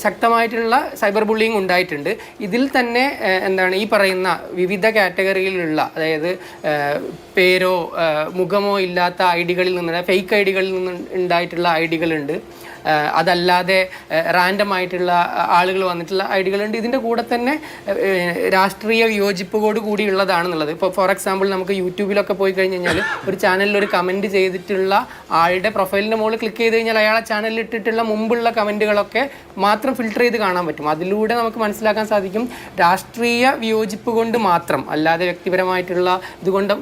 ശക്തമായിട്ടുള്ള സൈബർ ബുള്ളിങ് ഉണ്ടായിട്ടുണ്ട്. ഇതിൽ തന്നെ ഈ പറയുന്ന വിവിധ കാറ്റഗറിയിലുള്ള, അതായത് പേരോ മുഖമോ ഇല്ലാത്ത ഐഡികളിൽ നിന്ന്, ഫേക്ക് ഐഡികളിൽ നിന്ന് ഉണ്ടായിട്ടുള്ള ഐഡികളുണ്ട്. അതല്ലാതെ റാൻഡമായിട്ടുള്ള ആളുകൾ വന്നിട്ടുള്ള ഐഡികളുണ്ട്. ഇതിൻ്റെ കൂടെ തന്നെ രാഷ്ട്രീയ വിയോജിപ്പോട് കൂടിയുള്ളതാണെന്നുള്ളത്. ഇപ്പോൾ ഫോർ എക്സാമ്പിൾ നമുക്ക് യൂട്യൂബിലൊക്കെ പോയി കഴിഞ്ഞ് കഴിഞ്ഞാൽ ഒരു ചാനലിൽ ഒരു കമൻറ്റ് ചെയ്തിട്ടുള്ള ആളുടെ പ്രൊഫൈലിൻ്റെ മുകളിൽ ക്ലിക്ക് ചെയ്ത് കഴിഞ്ഞാൽ അയാളെ ചാനലിൽ ഇട്ടിട്ടുള്ള മുമ്പുള്ള കമൻറ്റുകളൊക്കെ മാത്രം ഫിൽട്ടർ ചെയ്ത് കാണാൻ പറ്റും. അതിലൂടെ നമുക്ക് മനസ്സിലാക്കാൻ സാധിക്കും രാഷ്ട്രീയ വിയോജിപ്പ് കൊണ്ട് മാത്രം, അല്ലാതെ വ്യക്തിപരമായിട്ടുള്ള ഇതുകൊണ്ട്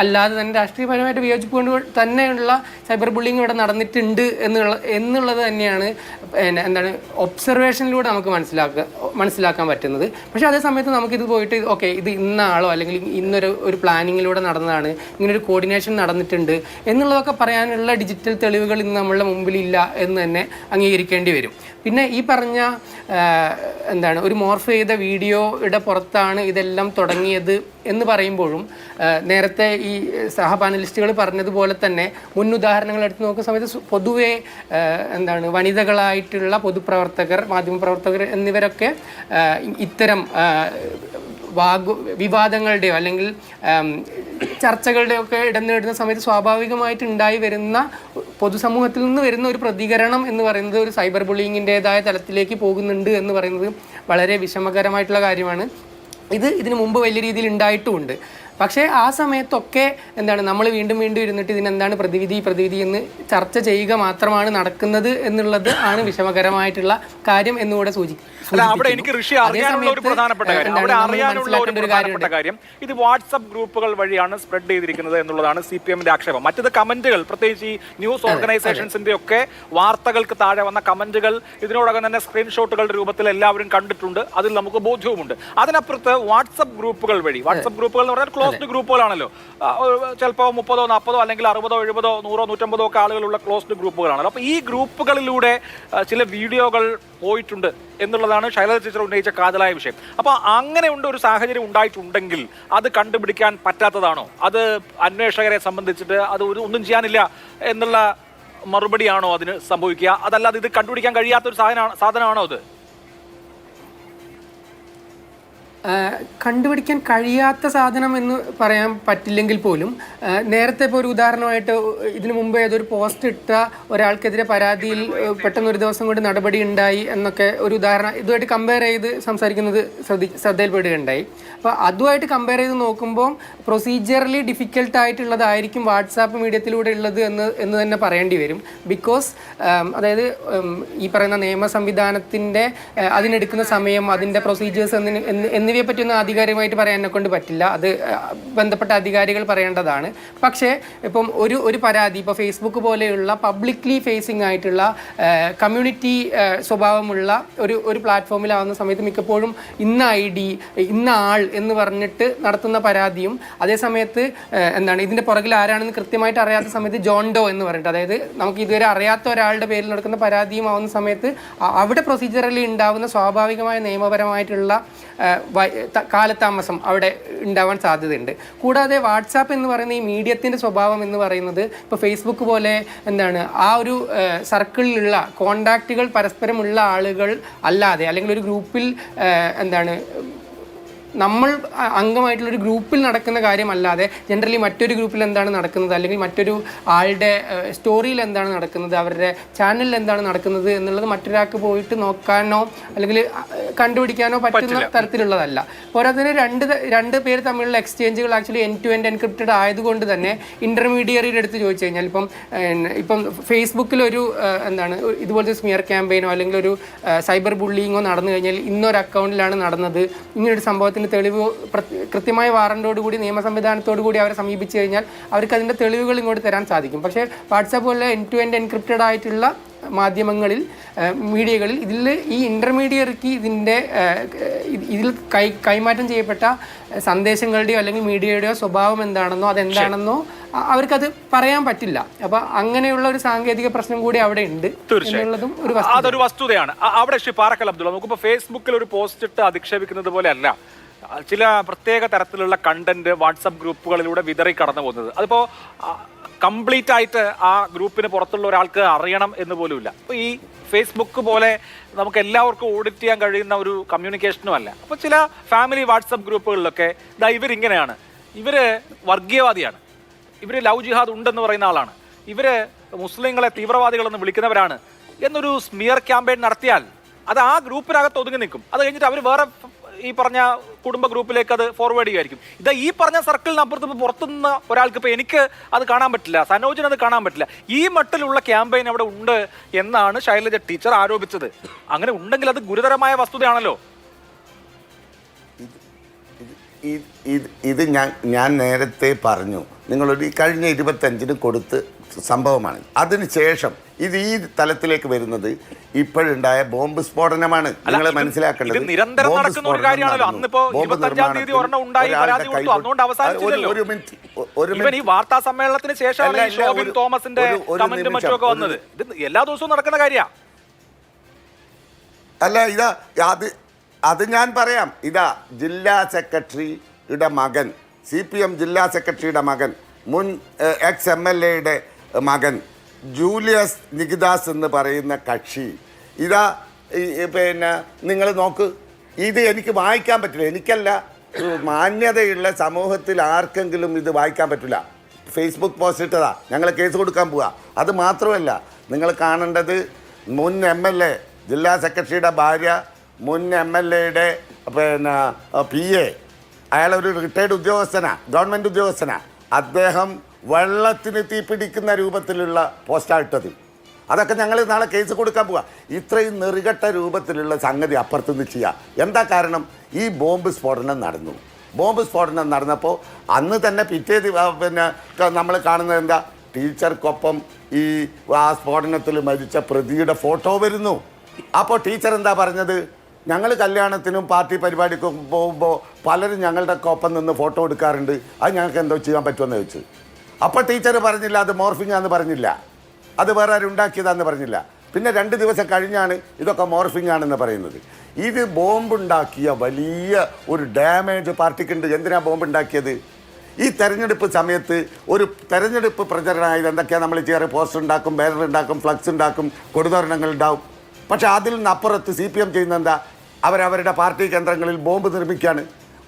അല്ലാതെ തന്നെ രാഷ്ട്രീയപരമായിട്ട് വിയോജിപ്പ് കൊണ്ട് തന്നെയുള്ള സൈബർ ബുള്ളിങ് ഇവിടെ നടന്നിട്ടുണ്ട് എന്നുള്ള എന്നുള്ളത് തന്നെയാണ് എന്താണ് ഒബ്സർവേഷനിലൂടെ നമുക്ക് മനസ്സിലാക്കാൻ പറ്റുന്നത്. പക്ഷേ അതേ സമയത്ത് നമുക്കിത് പോയിട്ട് ഓക്കെ ഇത് ഇന്ന ആളോ അല്ലെങ്കിൽ ഇന്നൊരു പ്ലാനിങ്ങിലൂടെ നടന്നതാണ്, ഇങ്ങനൊരു കോർഡിനേഷൻ നടന്നിട്ടുണ്ട് എന്നുള്ളതൊക്കെ പറയാനുള്ള ഡിജിറ്റൽ തെളിവുകൾ ഇന്ന് നമ്മളുടെ മുമ്പിലില്ല എന്ന് തന്നെ അംഗീകരിക്കേണ്ടി വരും. പിന്നെ ഈ പറഞ്ഞ എന്താണ് ഒരു മോർഫ് ചെയ്ത വീഡിയോയുടെ പുറത്താണ് ഇതെല്ലാം തുടങ്ങിയത് എന്ന് പറയുമ്പോഴും നേരത്തെ ഈ സഹപാനലിസ്റ്റുകൾ പറഞ്ഞതുപോലെ തന്നെ മുന്നുദാഹരണങ്ങൾ എടുത്ത് നോക്കുന്ന സമയത്ത് പൊതുവെ എന്താണ് വനിതകളായിട്ടുള്ള പൊതുപ്രവർത്തകർ, മാധ്യമപ്രവർത്തകർ എന്നിവരൊക്കെ ഇത്തരം വിവാദങ്ങളുടെയോ അല്ലെങ്കിൽ ചർച്ചകളുടെയോ ഒക്കെ ഇടനേടുന്ന സമയത്ത് സ്വാഭാവികമായിട്ട് ഉണ്ടായി വരുന്ന പൊതുസമൂഹത്തിൽ നിന്ന് വരുന്ന ഒരു പ്രതികരണം എന്ന് പറയുന്നത് ഒരു സൈബർ ബുള്ളിങ്ങിൻ്റെതായ തലത്തിലേക്ക് പോകുന്നുണ്ട് എന്ന് പറയുന്നത് വളരെ വിഷമകരമായിട്ടുള്ള കാര്യമാണ്. ഇതിനു മുമ്പ് വലിയ രീതിയിൽ ഉണ്ടായിട്ടുമുണ്ട്. പക്ഷേ ആ സമയത്തൊക്കെ എന്താണ് നമ്മൾ വീണ്ടും ഇരുന്നിട്ട് ഇതിനെന്താണ് പ്രതിവിധി എന്ന് ചർച്ച ചെയ്യുക മാത്രമാണ് നടക്കുന്നത് എന്നുള്ളത് ആണ് വിഷമകരമായിട്ടുള്ള കാര്യം എന്നുകൂടെ അവിടെ എനിക്ക് ഋഷി അറിയാനുള്ള ഒരു പ്രധാനപ്പെട്ട കാര്യം ഇത് വാട്സ്ആപ്പ് ഗ്രൂപ്പുകൾ വഴിയാണ് സ്പ്രെഡ് ചെയ്തിരിക്കുന്നത് എന്നുള്ളതാണ് CPM-ന്റെ ആക്ഷേപം. മറ്റത് കമന്റുകൾ, പ്രത്യേകിച്ച് ഈ ന്യൂസ് ഓർഗനൈസേഷൻസിന്റെ ഒക്കെ വാർത്തകൾക്ക് താഴെ വന്ന കമന്റുകൾ ഇതിനോടകം തന്നെ സ്ക്രീൻഷോട്ടുകളുടെ രൂപത്തിൽ എല്ലാവരും കണ്ടിട്ടുണ്ട്, അതിൽ നമുക്ക് ബോധ്യവുമുണ്ട്. അതിനപ്പുറത്ത് വാട്സ്ആപ്പ് ഗ്രൂപ്പുകൾ വഴി, വാട്സ്ആപ്പ് ഗ്രൂപ്പുകൾ എന്ന് പറഞ്ഞാൽ ക്ലോസ്ഡ് ഗ്രൂപ്പുകളാണല്ലോ, ചിലപ്പോൾ 30, 40 അല്ലെങ്കിൽ 60, 70, 100, 150 ഒക്കെ ആളുകളുള്ള ക്ലോസ്ഡ് ഗ്രൂപ്പുകളാണല്ലോ. അപ്പോൾ ഈ ഗ്രൂപ്പുകളിലൂടെ ചില വീഡിയോകൾ പോയിട്ടുണ്ട് എന്നുള്ളതാണ് ശൈലജ ടീച്ചർ ഉന്നയിച്ച കാതലായ വിഷയം. അപ്പോൾ അങ്ങനെയുള്ള ഒരു സാഹചര്യം ഉണ്ടായിട്ടുണ്ടെങ്കിൽ അത് കണ്ടുപിടിക്കാൻ പറ്റാത്തതാണോ? അത് അന്വേഷകരെ സംബന്ധിച്ചിട്ട് അത് ഒന്നും ചെയ്യാനില്ല എന്നുള്ള മറുപടിയാണോ അതിന് സംഭവിക്കുക? അതല്ലാതെ ഇത് കണ്ടുപിടിക്കാൻ കഴിയാത്തൊരു സാധനമാണോ അത്? കണ്ടുപിടിക്കാൻ കഴിയാത്ത സാധനം എന്ന് പറയാൻ പറ്റില്ലെങ്കിൽ പോലും നേരത്തെ ഇപ്പോൾ ഒരു ഉദാഹരണമായിട്ട് ഇതിനു മുമ്പ് ഏതൊരു പോസ്റ്റ് ഇട്ട ഒരാൾക്കെതിരെ പരാതിയിൽ പെട്ടെന്ന് ഒരു ദിവസം കൊണ്ട് നടപടി ഉണ്ടായി എന്നൊക്കെ ഒരു ഉദാഹരണം ഇതുമായിട്ട് കമ്പയർ ചെയ്ത് സംസാരിക്കുന്നത് ശ്രദ്ധയിൽപ്പെടുകയുണ്ടായി. അപ്പോൾ അതുമായിട്ട് കമ്പയർ ചെയ്ത് നോക്കുമ്പോൾ പ്രൊസീജിയറലി ഡിഫിക്കൽട്ടായിട്ടുള്ളതായിരിക്കും വാട്സാപ്പ് മീഡിയത്തിലൂടെ ഉള്ളത് എന്ന് തന്നെ പറയേണ്ടി വരും. ബിക്കോസ് അതായത് ഈ പറയുന്ന നിയമ സംവിധാനത്തിൻ്റെ അതിനെടുക്കുന്ന സമയം, അതിൻ്റെ പ്രൊസീജിയേഴ്സ് എന്നിവയെ പറ്റിയൊന്നും ആധികാരികമായിട്ട് പറയാൻ എന്നെ കൊണ്ട് പറ്റില്ല, അത് ബന്ധപ്പെട്ട അധികാരികൾ പറയേണ്ടതാണ്. പക്ഷേ ഇപ്പം ഒരു പരാതി ഇപ്പോൾ ഫേസ്ബുക്ക് പോലെയുള്ള പബ്ലിക്ലി ഫേസിംഗ് ആയിട്ടുള്ള കമ്മ്യൂണിറ്റി സ്വഭാവമുള്ള ഒരു പ്ലാറ്റ്ഫോമിലാവുന്ന സമയത്ത് മിക്കപ്പോഴും ഇന്ന ID, ഇന്ന ആൾ എന്ന് പറഞ്ഞിട്ട് നടത്തുന്ന പരാതിയും അതേസമയത്ത് എന്താണ് ഇതിൻ്റെ പുറകിൽ ആരാണെന്ന് കൃത്യമായിട്ട് അറിയാത്ത സമയത്ത് ജോൺ ഡോ എന്ന് പറഞ്ഞിട്ട്, അതായത് നമുക്ക് ഇതുവരെ അറിയാത്ത ഒരാളുടെ പേരിൽ നടക്കുന്ന പരാതിയും ആവുന്ന സമയത്ത് അവിടെ പ്രൊസീജിയറലി ഉണ്ടാവുന്ന സ്വാഭാവികമായ നിയമപരമായിട്ടുള്ള കാലതാമസം അവിടെ ഉണ്ടാവാൻ സാധ്യതയുണ്ട്. കൂടാതെ വാട്സാപ്പ് എന്ന് പറയുന്ന ഈ മീഡിയത്തിൻ്റെ സ്വഭാവം എന്ന് പറയുന്നത് ഇപ്പോൾ ഫേസ്ബുക്ക് പോലെ എന്താണ് ആ ഒരു സർക്കിളിലുള്ള കോണ്ടാക്റ്റുകൾ പരസ്പരമുള്ള ആളുകൾ അല്ലാതെ അല്ലെങ്കിൽ ഒരു ഗ്രൂപ്പിൽ എന്താണ് നമ്മൾ അംഗമായിട്ടുള്ളൊരു ഗ്രൂപ്പിൽ നടക്കുന്ന കാര്യമല്ലാതെ ജനറലി മറ്റൊരു ഗ്രൂപ്പിൽ എന്താണ് നടക്കുന്നത് അല്ലെങ്കിൽ മറ്റൊരു ആളുടെ സ്റ്റോറിയിൽ എന്താണ് നടക്കുന്നത്, അവരുടെ ചാനലിൽ എന്താണ് നടക്കുന്നത് എന്നുള്ളത് മറ്റൊരാൾക്ക് പോയിട്ട് നോക്കാനോ അല്ലെങ്കിൽ കണ്ടുപിടിക്കാനോ പറ്റുന്ന തരത്തിലുള്ളതല്ല. പോരാത്തതിന് രണ്ട് പേര് തമ്മിലുള്ള എക്സ്ചേഞ്ചുകൾ actually end to end encrypted ആയതുകൊണ്ട് തന്നെ ഇൻ്റർമീഡിയറിയുടെ അടുത്ത് ചോദിച്ചു കഴിഞ്ഞാൽ ഇപ്പം ഫേസ്ബുക്കിലൊരു എന്താണ് ഇതുപോലത്തെ സ്മിയർ ക്യാമ്പയിനോ അല്ലെങ്കിൽ ഒരു സൈബർ ബുള്ളിങ്ങോ നടന്നു കഴിഞ്ഞാൽ ഇന്നൊരു അക്കൗണ്ടിലാണ് നടന്നത്, ഇങ്ങനൊരു സംഭവത്തിന് തെളിവ് കൃത്യമായ വാറണ്ടോടുകൂടി നിയമ സംവിധാനത്തോടു കൂടി അവരെ സമീപിച്ചു കഴിഞ്ഞാൽ അവർക്ക് അതിൻ്റെ തെളിവുകൾ ഇങ്ങോട്ട് തരാൻ സാധിക്കും. പക്ഷേ വാട്സാപ്പ് പോലെ എൻഡ് ടു എൻഡ് എൻക്രിപ്റ്റഡ് ആയിട്ടുള്ള മാധ്യമങ്ങളിൽ, മീഡിയകളിൽ ഈ ഇൻ്റർമീഡിയറിക്ക് ഇതിൽ കൈമാറ്റം ചെയ്യപ്പെട്ട സന്ദേശങ്ങളുടെയോ അല്ലെങ്കിൽ മീഡിയയുടെയോ സ്വഭാവം എന്താണെന്നോ അതെന്താണെന്നോ അവർക്കത് പറയാൻ പറ്റില്ല. അപ്പൊ അങ്ങനെയുള്ള ഒരു സാങ്കേതിക പ്രശ്നം കൂടി അവിടെ ഉണ്ട് എന്നുള്ളതും അതൊരു വസ്തുതയാണ്. അവിടെ പാറക്കൽ അബ്ദുള്ള, നമുക്കിപ്പോൾ ഫേസ്ബുക്കിൽ ഒരു പോസ്റ്റ് ഇട്ട് അധിക്ഷേപിക്കുന്നത് പോലെ അല്ല ചില പ്രത്യേക തരത്തിലുള്ള കണ്ടന്റ് വാട്സപ്പ് ഗ്രൂപ്പുകളിലൂടെ വിതറി കടന്നു പോകുന്നത്. അതിപ്പോൾ കംപ്ലീറ്റ് ആയിട്ട് ആ ഗ്രൂപ്പിന് പുറത്തുള്ള ഒരാൾക്ക് അറിയണം എന്ന് പോലുമില്ല. അപ്പോൾ ഈ ഫേസ്ബുക്ക് പോലെ നമുക്ക് എല്ലാവർക്കും ഓഡിറ്റ് ചെയ്യാൻ കഴിയുന്ന ഒരു കമ്മ്യൂണിക്കേഷനും അല്ല. അപ്പോൾ ചില ഫാമിലി വാട്സപ്പ് ഗ്രൂപ്പുകളിലൊക്കെ ഇവരിങ്ങനെയാണ്, ഇവർ വർഗീയവാദിയാണ്, ഇവർ ലവ് ജിഹാദ് ഉണ്ടെന്ന് പറയുന്ന ആളാണ്, ഇവർ മുസ്ലിങ്ങളെ തീവ്രവാദികളെന്ന് വിളിക്കുന്നവരാണ് എന്നൊരു സ്മിയർ ക്യാമ്പയിൻ നടത്തിയാൽ അത് ആ ഗ്രൂപ്പിനകത്ത് ഒതുങ്ങി നിൽക്കും. അത് കഴിഞ്ഞിട്ട് അവർ വേറെ ഈ പറഞ്ഞ കുടുംബ ഗ്രൂപ്പിലേക്ക് അത് ഫോർവേഡ് ചെയ്യുമായിരിക്കും. ഈ പറഞ്ഞ സർക്കിളിനപ്പുറത്ത് പുറത്തുനിന്ന് ഒരാൾക്ക് ഇപ്പോൾ എനിക്ക് അത് കാണാൻ പറ്റില്ല, സനോജിന് അത് കാണാൻ പറ്റില്ല. ഈ മട്ടിലുള്ള ക്യാമ്പയിൻ അവിടെ ഉണ്ട് എന്നാണ് ശൈലജ ടീച്ചർ ആരോപിച്ചത്. അങ്ങനെ ഉണ്ടെങ്കിൽ അത് ഗുരുതരമായ വസ്തുതയാണല്ലോ. ഇത് ഞാൻ നേരത്തെ പറഞ്ഞു, നിങ്ങളൊരു കഴിഞ്ഞ 25-ന് സംഭവമാണ്. അതിനുശേഷം ഇത് ഈ തലത്തിലേക്ക് വരുന്നത് ഇപ്പോഴുണ്ടായ ബോംബ് സ്ഫോടനമാണ്. നിങ്ങൾ മനസ്സിലാക്കേണ്ടത് നിരന്തരം നടക്കുന്ന ഒരു കാര്യമാണല്ലോ. അന്നിപ്പോ 25-ാം തീയതി ഒരെണ്ണം ഉണ്ടായി, പരാതി കൊടുത്തു, അതുകൊണ്ട് അവസാനിച്ചില്ലല്ലോ. ഈ വാർത്താ സമ്മേളനത്തിന് ശേഷമാണ് ഈ ഷോബിൻ തോമസിന്റെ കമന്റും മറ്റുമൊക്കെ വന്നത്. ഇത് എല്ലാ ദിവസവും നടക്കുന്ന കാര്യമാണ്. അല്ല, അത് ഞാൻ പറയാം. ഇതാ ജില്ലാ സെക്രട്ടറിയുടെ മകൻ, CPM ജില്ലാ സെക്രട്ടറിയുടെ മകൻ, മുൻ ex-MLA മകൻ ജൂലിയസ് നികിദാസ് എന്ന് പറയുന്ന കക്ഷി, ഇതാ പിന്നെ നിങ്ങൾ നോക്ക്, ഇത് എനിക്ക് വായിക്കാൻ പറ്റില്ല. എനിക്കല്ല, മാന്യതയുള്ള സമൂഹത്തിൽ ആർക്കെങ്കിലും ഇത് വായിക്കാൻ പറ്റില്ല. ഫേസ്ബുക്ക് പോസ്റ്റ് ഇട്ടതാ, ഞങ്ങൾ കേസ് കൊടുക്കാൻ പോവുക. അത് മാത്രമല്ല, നിങ്ങൾ കാണേണ്ടത് മുൻ MLA ജില്ലാ സെക്രട്ടറിയുടെ ഭാര്യ, മുൻ MLA പിന്നെ PA, അയാളൊരു റിട്ടയർഡ് ഉദ്യോഗസ്ഥനാ, ഗവൺമെൻറ് ഉദ്യോഗസ്ഥനാ. അദ്ദേഹം വെള്ളത്തിന് തീപിടിക്കുന്ന രൂപത്തിലുള്ള പോസ്റ്റാണ് ഇട്ടത്. അതൊക്കെ ഞങ്ങൾ നാളെ കേസ് കൊടുക്കാൻ പോവുക. ഇത്രയും നെറുകെട്ട രൂപത്തിലുള്ള സംഗതി അപ്പുറത്തുനിന്ന് ചെയ്യുക. എന്താ കാരണം? ഈ ബോംബ് സ്ഫോടനം നടന്നു. ബോംബ് സ്ഫോടനം നടന്നപ്പോൾ അന്ന് തന്നെ പിറ്റേ പിന്നെ നമ്മൾ കാണുന്നത് എന്താ, ടീച്ചർക്കൊപ്പം ഈ ആ സ്ഫോടനത്തിൽ മരിച്ച പ്രതിയുടെ ഫോട്ടോ വരുന്നു. അപ്പോൾ ടീച്ചർ എന്താ പറഞ്ഞത്? ഞങ്ങൾ കല്യാണത്തിനും പാർട്ടി പരിപാടിക്കും പോകുമ്പോൾ പലരും ഞങ്ങളുടെ ഒപ്പം നിന്ന് ഫോട്ടോ എടുക്കാറുണ്ട്, അത് ഞങ്ങൾക്ക് എന്തോ ചെയ്യാൻ പറ്റുമെന്ന് ചോദിച്ചു. അപ്പോൾ ടീച്ചർ പറഞ്ഞില്ല അത് മോർഫിംഗാന്ന് പറഞ്ഞില്ല, അത് വേറെ ആരും ഉണ്ടാക്കിയതാന്ന് പറഞ്ഞില്ല. പിന്നെ 2 ദിവസം കഴിഞ്ഞാണ് ഇതൊക്കെ മോർഫിംഗ് ആണെന്ന് പറയുന്നത്. ഇത് ബോംബുണ്ടാക്കിയ വലിയ ഒരു ഡാമേജ് പാർട്ടിക്കുണ്ട്. എന്തിനാണ് ബോംബുണ്ടാക്കിയത്? ഈ തെരഞ്ഞെടുപ്പ് സമയത്ത് ഒരു തെരഞ്ഞെടുപ്പ് പ്രചരണമായത് എന്തൊക്കെയാണ് നമ്മൾ ചെയ്യാറ്? പോസ്റ്റർ ഉണ്ടാക്കും, ബാനർ ഉണ്ടാക്കും, ഫ്ലക്സ് ഉണ്ടാക്കും, കൊടുതോരണങ്ങൾ ഉണ്ടാവും. പക്ഷേ അതിൽ നിന്നപ്പുറത്ത് CPM ചെയ്യുന്ന എന്താ? അവരവരുടെ പാർട്ടി കേന്ദ്രങ്ങളിൽ ബോംബ് നിർമ്മിക്കുകയാണ്.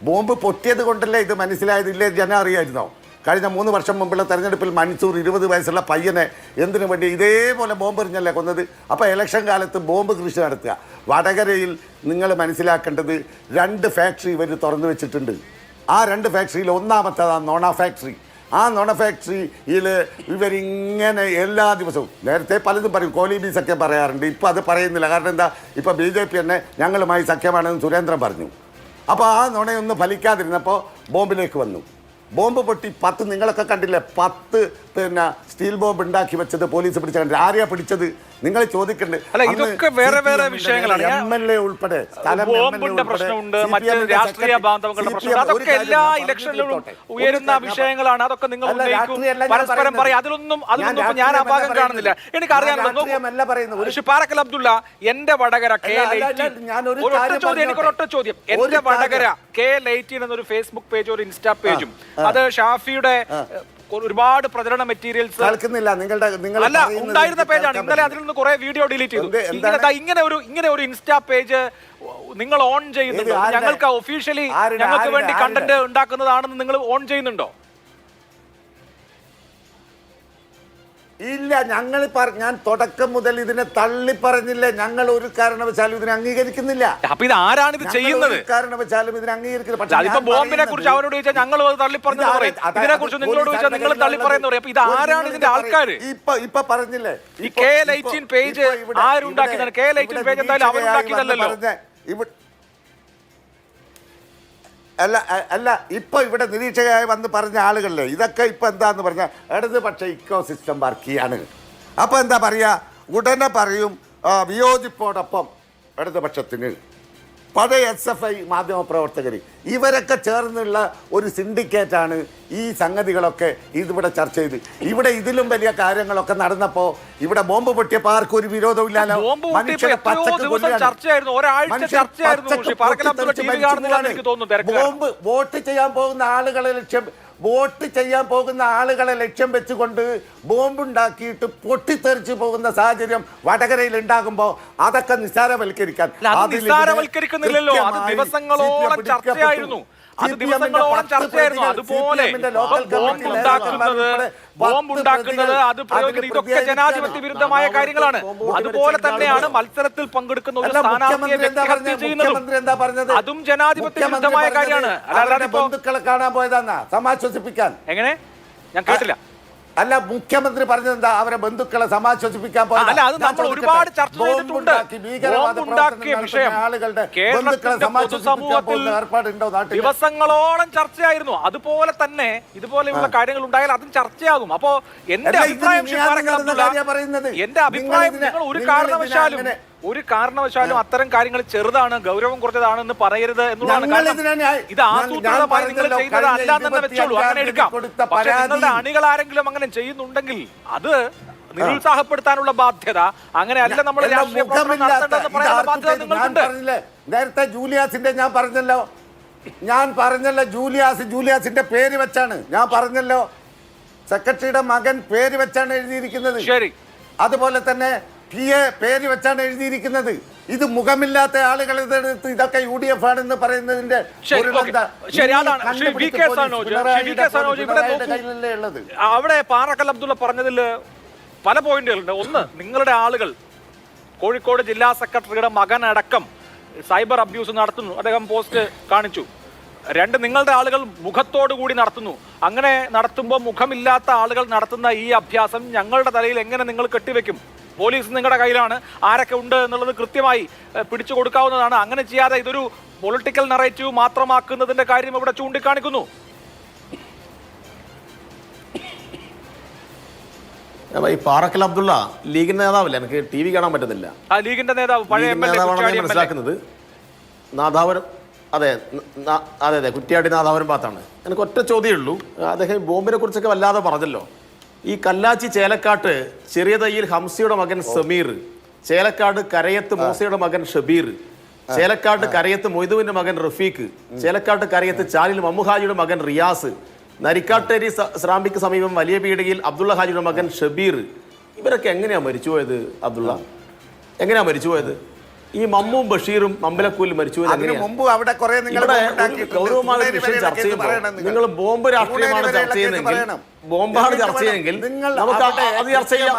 ബോംബ് പൊട്ടിയത് കൊണ്ടല്ലേ ഇത് മനസ്സിലായതില്ലേ? ജനം അറിയായിരുന്നോ? കഴിഞ്ഞ 3 വർഷം മുമ്പുള്ള തെരഞ്ഞെടുപ്പിൽ മൻസൂർ 20 വയസ്സുള്ള പയ്യനെ എന്തിനു വേണ്ടി ഇതേപോലെ ബോംബ് എറിഞ്ഞല്ലേ കൊന്നത്? അപ്പോൾ ഇലക്ഷൻ കാലത്ത് ബോംബ് കൃഷി നടത്തുക. വടകരയിൽ നിങ്ങൾ മനസ്സിലാക്കേണ്ടത് 2 ഫാക്ടറി ഇവർ തുറന്നു വെച്ചിട്ടുണ്ട്. ആ 2 ഫാക്ടറിയിൽ ഒന്നാമത്തേതാണ് നോണ ഫാക്ടറി. ആ നോണ ഫാക്ടറിയിൽ ഇവരിങ്ങനെ എല്ലാ ദിവസവും, നേരത്തെ പലതും പറയും, കോലീബീസൊക്കെ പറയാറുണ്ട്, ഇപ്പോൾ അത് പറയുന്നില്ല. കാരണം എന്താ? ഇപ്പോൾ BJP തന്നെ ഞങ്ങളുമായി സഖ്യമാണെന്ന് സുരേന്ദ്രൻ പറഞ്ഞു. അപ്പോൾ ആ നുണയൊന്നും ഫലിക്കാതിരുന്നപ്പോൾ ബോംബിലേക്ക് വന്നു. ബോംബ് പൊട്ടി 10, നിങ്ങളൊക്കെ കണ്ടില്ലേ, 10 പിന്നെ സ്റ്റീൽ ബോംബ് ഉണ്ടാക്കി വെച്ചത് പോലീസ് പിടിച്ച കണ്ടില്ല. ആരെയാ പിടിച്ചത്? നിങ്ങൾ ചോദിക്കണ്ടേ? ഇതൊക്കെ വേറെ വേറെ വിഷയങ്ങളാണ്. MLA ഉൾപ്പെടെ, ബോംബിന്റെ പ്രശ്നമുണ്ട്, മറ്റ് രാഷ്ട്രീയ ബാന്ധവങ്ങളുടെ പ്രശ്നം, അതൊക്കെ എല്ലാ ഇലക്ഷനിലും ഉയരുന്ന വിഷയങ്ങളാണ്. അതൊക്കെ നിങ്ങൾ പരസ്പരം പറയും. അതിലൊന്നും ഞാൻ ആ ഭാഗം കാണുന്നില്ല. എനിക്കറിയാം. പാറക്കൽ അബ്ദുള്ള, എന്റെ വടകര എനിക്കൊരൊറ്റ ചോദ്യം. എന്റെ വടകര KL18 എന്നൊരു ഫേസ്ബുക്ക് പേജ്, ഒരു ഇൻസ്റ്റാ പേജും, അത് ഷാഫിയുടെ ഒരുപാട് പ്രചരണ മെറ്റീരിയൽസ് അല്ല ഉണ്ടായിരുന്ന പേജാണ്. ഇന്നലെ അതിൽ നിന്ന് കുറെ വീഡിയോ ഡിലീറ്റ് ചെയ്തു. ഇങ്ങനെ ഒരു ഇൻസ്റ്റാ പേജ് നിങ്ങൾ ഓൺ ചെയ്യുന്നുണ്ടോ? ഞങ്ങൾക്ക് ഒഫീഷ്യലി ഞങ്ങൾക്ക് വേണ്ടി കണ്ടന്റ് ഉണ്ടാക്കുന്നതാണെന്ന് നിങ്ങൾ ഓൺ ചെയ്യുന്നുണ്ടോ? ഇല്ല, ഞാൻ തുടക്കം മുതൽ ഇതിനെ തള്ളി പറഞ്ഞില്ലേ. ഞങ്ങൾ ഒരു കാരണവശാലും ഇതിനെ അംഗീകരിക്കുന്നില്ല. അപ്പൊ ഇത് ആരാണ് ഇത് ചെയ്യുന്നത്? കാരണവശാലും ഇതിനെ അംഗീകരിക്കുന്നില്ല. അതിപ്പോ ബോംബിനെ കുറിച്ച് അവരോട് ചോദിച്ചാൽ ഞങ്ങൾ തള്ളി പറഞ്ഞു പറയും, ഇതിനെ കുറിച്ച് നിങ്ങളോട് ചോദിച്ചാൽ നിങ്ങൾ തള്ളി പറയുന്ന പറയും. അപ്പൊ ഇത് ആരാണ് ഇതിന്റെ ആൾക്കാര്? ഇപ്പൊ പറഞ്ഞില്ലേ, ഈ KL18 പേജ് ആരുണ്ടാക്കിയതാണ്? KL18 പേജ് എന്തായാലും അവരുണ്ടാക്കിയതല്ലോ. അല്ല ഇപ്പൊ ഇവിടെ നിരീക്ഷകരായി വന്ന് പറഞ്ഞ ആളുകളിലെ ഇതൊക്കെ ഇപ്പൊ എന്താന്ന് പറഞ്ഞാൽ ഇടതുപക്ഷ ഇക്കോസിസ്റ്റം വർക്ക് ചെയ്യാണ്. അപ്പൊ എന്താ പറയാ, ഉടനെ പറയും വിയോജിപ്പോടൊപ്പം ഇടതുപക്ഷത്തിന്. പഴയ SFI മാധ്യമപ്രവർത്തകർ ഇവരൊക്കെ ചേർന്നുള്ള ഒരു സിൻഡിക്കേറ്റാണ് ഈ സംഗതികളൊക്കെ ഇതിവിടെ ചർച്ച ചെയ്ത്. ഇവിടെ ഇതിലും വലിയ കാര്യങ്ങളൊക്കെ നടന്നപ്പോൾ ഇവിടെ ബോംബ് പൊട്ടിയപ്പോൾ ആർക്കും ഒരു വിരോധവും ഇല്ലല്ലോ. ബോംബ് വോട്ട് ചെയ്യാൻ പോകുന്ന ആളുകളെ ലക്ഷ്യം വെച്ചുകൊണ്ട് ബോംബുണ്ടാക്കിയിട്ട് പൊട്ടിത്തെറിച്ച് പോകുന്ന സാഹചര്യം വടകരയിൽ ഉണ്ടാകുമ്പോൾ അതൊക്കെ നിസ്സാരവൽക്കരിക്കാൻ നിസ്സാരവൽക്കരിക്കുന്നില്ലല്ലോ. അത് ദിവസങ്ങളോളം ചർച്ചയായിരുന്നു. അതുപോലെ ബോംബുണ്ടാക്കുന്നത്, അത് പ്രയോഗിക്കുന്നത്, ഇതൊക്കെ ജനാധിപത്യ വിരുദ്ധമായ കാര്യങ്ങളാണ്. അതുപോലെ തന്നെയാണ് മത്സരത്തിൽ പങ്കെടുക്കുന്ന ഒരു സ്ഥാനാർത്ഥിയെ വ്യക്തിഹത്യ ചെയ്യുന്നതും, അതും ജനാധിപത്യ വിരുദ്ധമായ കാര്യമാണ്. ബന്ധുക്കളെ കാണാൻ പോയതാന്നാ സമാശ്വസിപ്പിക്കാൻ. എങ്ങനെ? ഞാൻ കേട്ടില്ല. അല്ല, മുഖ്യമന്ത്രി പറഞ്ഞത് എന്താ? അവരെ ബന്ധുക്കളെ സമാശ്വസിപ്പിക്കാൻ അല്ല, അത് നമ്മൾ ഒരുപാട് ചർച്ച ചെയ്തിട്ടുണ്ട്. ആളുകളുടെ ദിവസങ്ങളോളം ചർച്ചയായിരുന്നു. അതുപോലെ തന്നെ ഇതുപോലെയുള്ള കാര്യങ്ങൾ ഉണ്ടായാൽ അതും ചർച്ചയാകും. അപ്പോ എന്റെ അഭിപ്രായം നിങ്ങൾ ഒരു കാരണവശാലും അത്തരം കാര്യങ്ങൾ ചെറുതാണ്, ഗൗരവം കുറഞ്ഞതാണെന്ന് പറയരുത് എന്നുള്ളതാണ്. ഇത് ആസൂത്രിതമായി നിങ്ങൾ ചെയ്യുന്നത് അല്ല എന്ന് വെച്ചോളൂ, അങ്ങനെ എടുക്കാം. പക്ഷേ നിങ്ങളുടെ അണികൾ ആരെങ്കിലും അങ്ങനെ ചെയ്യുന്നുണ്ടെങ്കിൽ അത് നിരുത്സാഹപ്പെടുത്താനുള്ള ബാധ്യത, അങ്ങനെയല്ല നമ്മൾ രാഷ്ട്രീയ പ്രവർത്തനം നടത്തേണ്ടതെന്ന് പറയാനുള്ള ബാധ്യത നിങ്ങൾക്കുണ്ട്. നേരത്തെ ജൂലിയാസിന്റെ ഞാൻ പറഞ്ഞല്ലോ ജൂലിയാസിന്റെ പേര് വെച്ചാണ് ഞാൻ പറഞ്ഞല്ലോ. സെക്രട്ടറിയുടെ മകൻ പേര് വെച്ചാണ് എഴുതിയിരിക്കുന്നത്. ശരി. അതുപോലെ തന്നെ PA പേര് വെച്ചാണ് എഴുതിയിരിക്കുന്നത്. ഇത് മുഖമില്ലാത്ത ആളുകൾ ഇതൊക്കെ UDF ആണെന്ന് പറയുന്നതിന്റെ അവിടെ പാറക്കൽ അബ്ദുള്ള പറഞ്ഞതിൽ പല പോയിന്റുകളുണ്ട്. ഒന്ന്, നിങ്ങളുടെ ആളുകൾ കോഴിക്കോട് ജില്ലാ സെക്രട്ടറിയുടെ മകൻ അടക്കം സൈബർ അബ്യൂസ് നടത്തുന്നു, അദ്ദേഹം പോസ്റ്റ് കാണിച്ചു. രണ്ട്, നിങ്ങളുടെ ആളുകൾ മുഖത്തോടു കൂടി നടത്തുന്നു. അങ്ങനെ നടത്തുമ്പോൾ മുഖമില്ലാത്ത ആളുകൾ നടത്തുന്ന ഈ അഭ്യാസം ഞങ്ങളുടെ തലയിൽ എങ്ങനെ നിങ്ങൾ കെട്ടിവെക്കും? പോലീസ് നിങ്ങളുടെ കയ്യിലാണ്, ആരൊക്കെ ഉണ്ട് എന്നുള്ളത് കൃത്യമായി പിടിച്ചു കൊടുക്കാവുന്നതാണ്. അങ്ങനെ ചെയ്യാതെ ഇതൊരു പൊളിറ്റിക്കൽ നറേറ്റീവ് മാത്രമാക്കുന്നതിന്റെ കാര്യം ഇവിടെ ചൂണ്ടിക്കാണിക്കുന്നു. ഈ പാറക്കൽ അബ്ദുള്ള ലീഗിന്റെ നേതാവല്ലേ? എനിക്ക് TV കാണാൻ പറ്റുന്നില്ല. ആ ലീഗിന്റെ നേതാവ് പഴയ മനസ്സിലാക്കുന്നത് നാദാപുരം, അതെ അതെ അതെ കുറ്റ്യാടി നാദാപുരം ഭാഗത്താണ്. എനിക്ക് ഒറ്റ ചോദ്യമേ ഉള്ളൂ. അദ്ദേഹം ബോംബിനെ കുറിച്ചൊക്കെ വല്ലാതെ പറഞ്ഞല്ലോ. ഈ കല്ലാച്ചി ചേലക്കാട്ട് ചെറിയ തയ്യിൽ ഹംസയുടെ മകൻ സമീർ, ചേലക്കാട് കരയത്ത് മൂസയുടെ മകൻ ഷബീർ, ചേലക്കാട് കരയത്ത് മൊയ്തുവിന്റെ മകൻ റഫീഖ്, ചേലക്കാട് കരയത്ത് ചാലിൽ മമ്മുഹാജിയുടെ മകൻ റിയാസ്, നരിക്കാട്ടേരി സ്രാമ്പിക്ക് സമീപം വലിയ പീടികയിൽ അബ്ദുള്ള ഹാജിയുടെ മകൻ ഷബീർ. ഇവരൊക്കെ എങ്ങനെയാ മരിച്ചുപോയത് അബ്ദുള്ള? എങ്ങനെയാ മരിച്ചുപോയത്? ഈ മമ്മും ബഷീറും മമ്പലക്കൂലിൽ മരിച്ചുപോയത് ഗൗരവമായ വിഷയം ചർച്ച ചെയ്യുമ്പോൾ നിങ്ങൾ ബോംബ് രാഷ്ട്രീയമാണ് ചർച്ച ചെയ്യുന്നതെങ്കിൽ, ബോംബാണ് ചർച്ച ചെയ്യുന്നെങ്കിൽ നമുക്ക് അത് ചർച്ച ചെയ്യാം.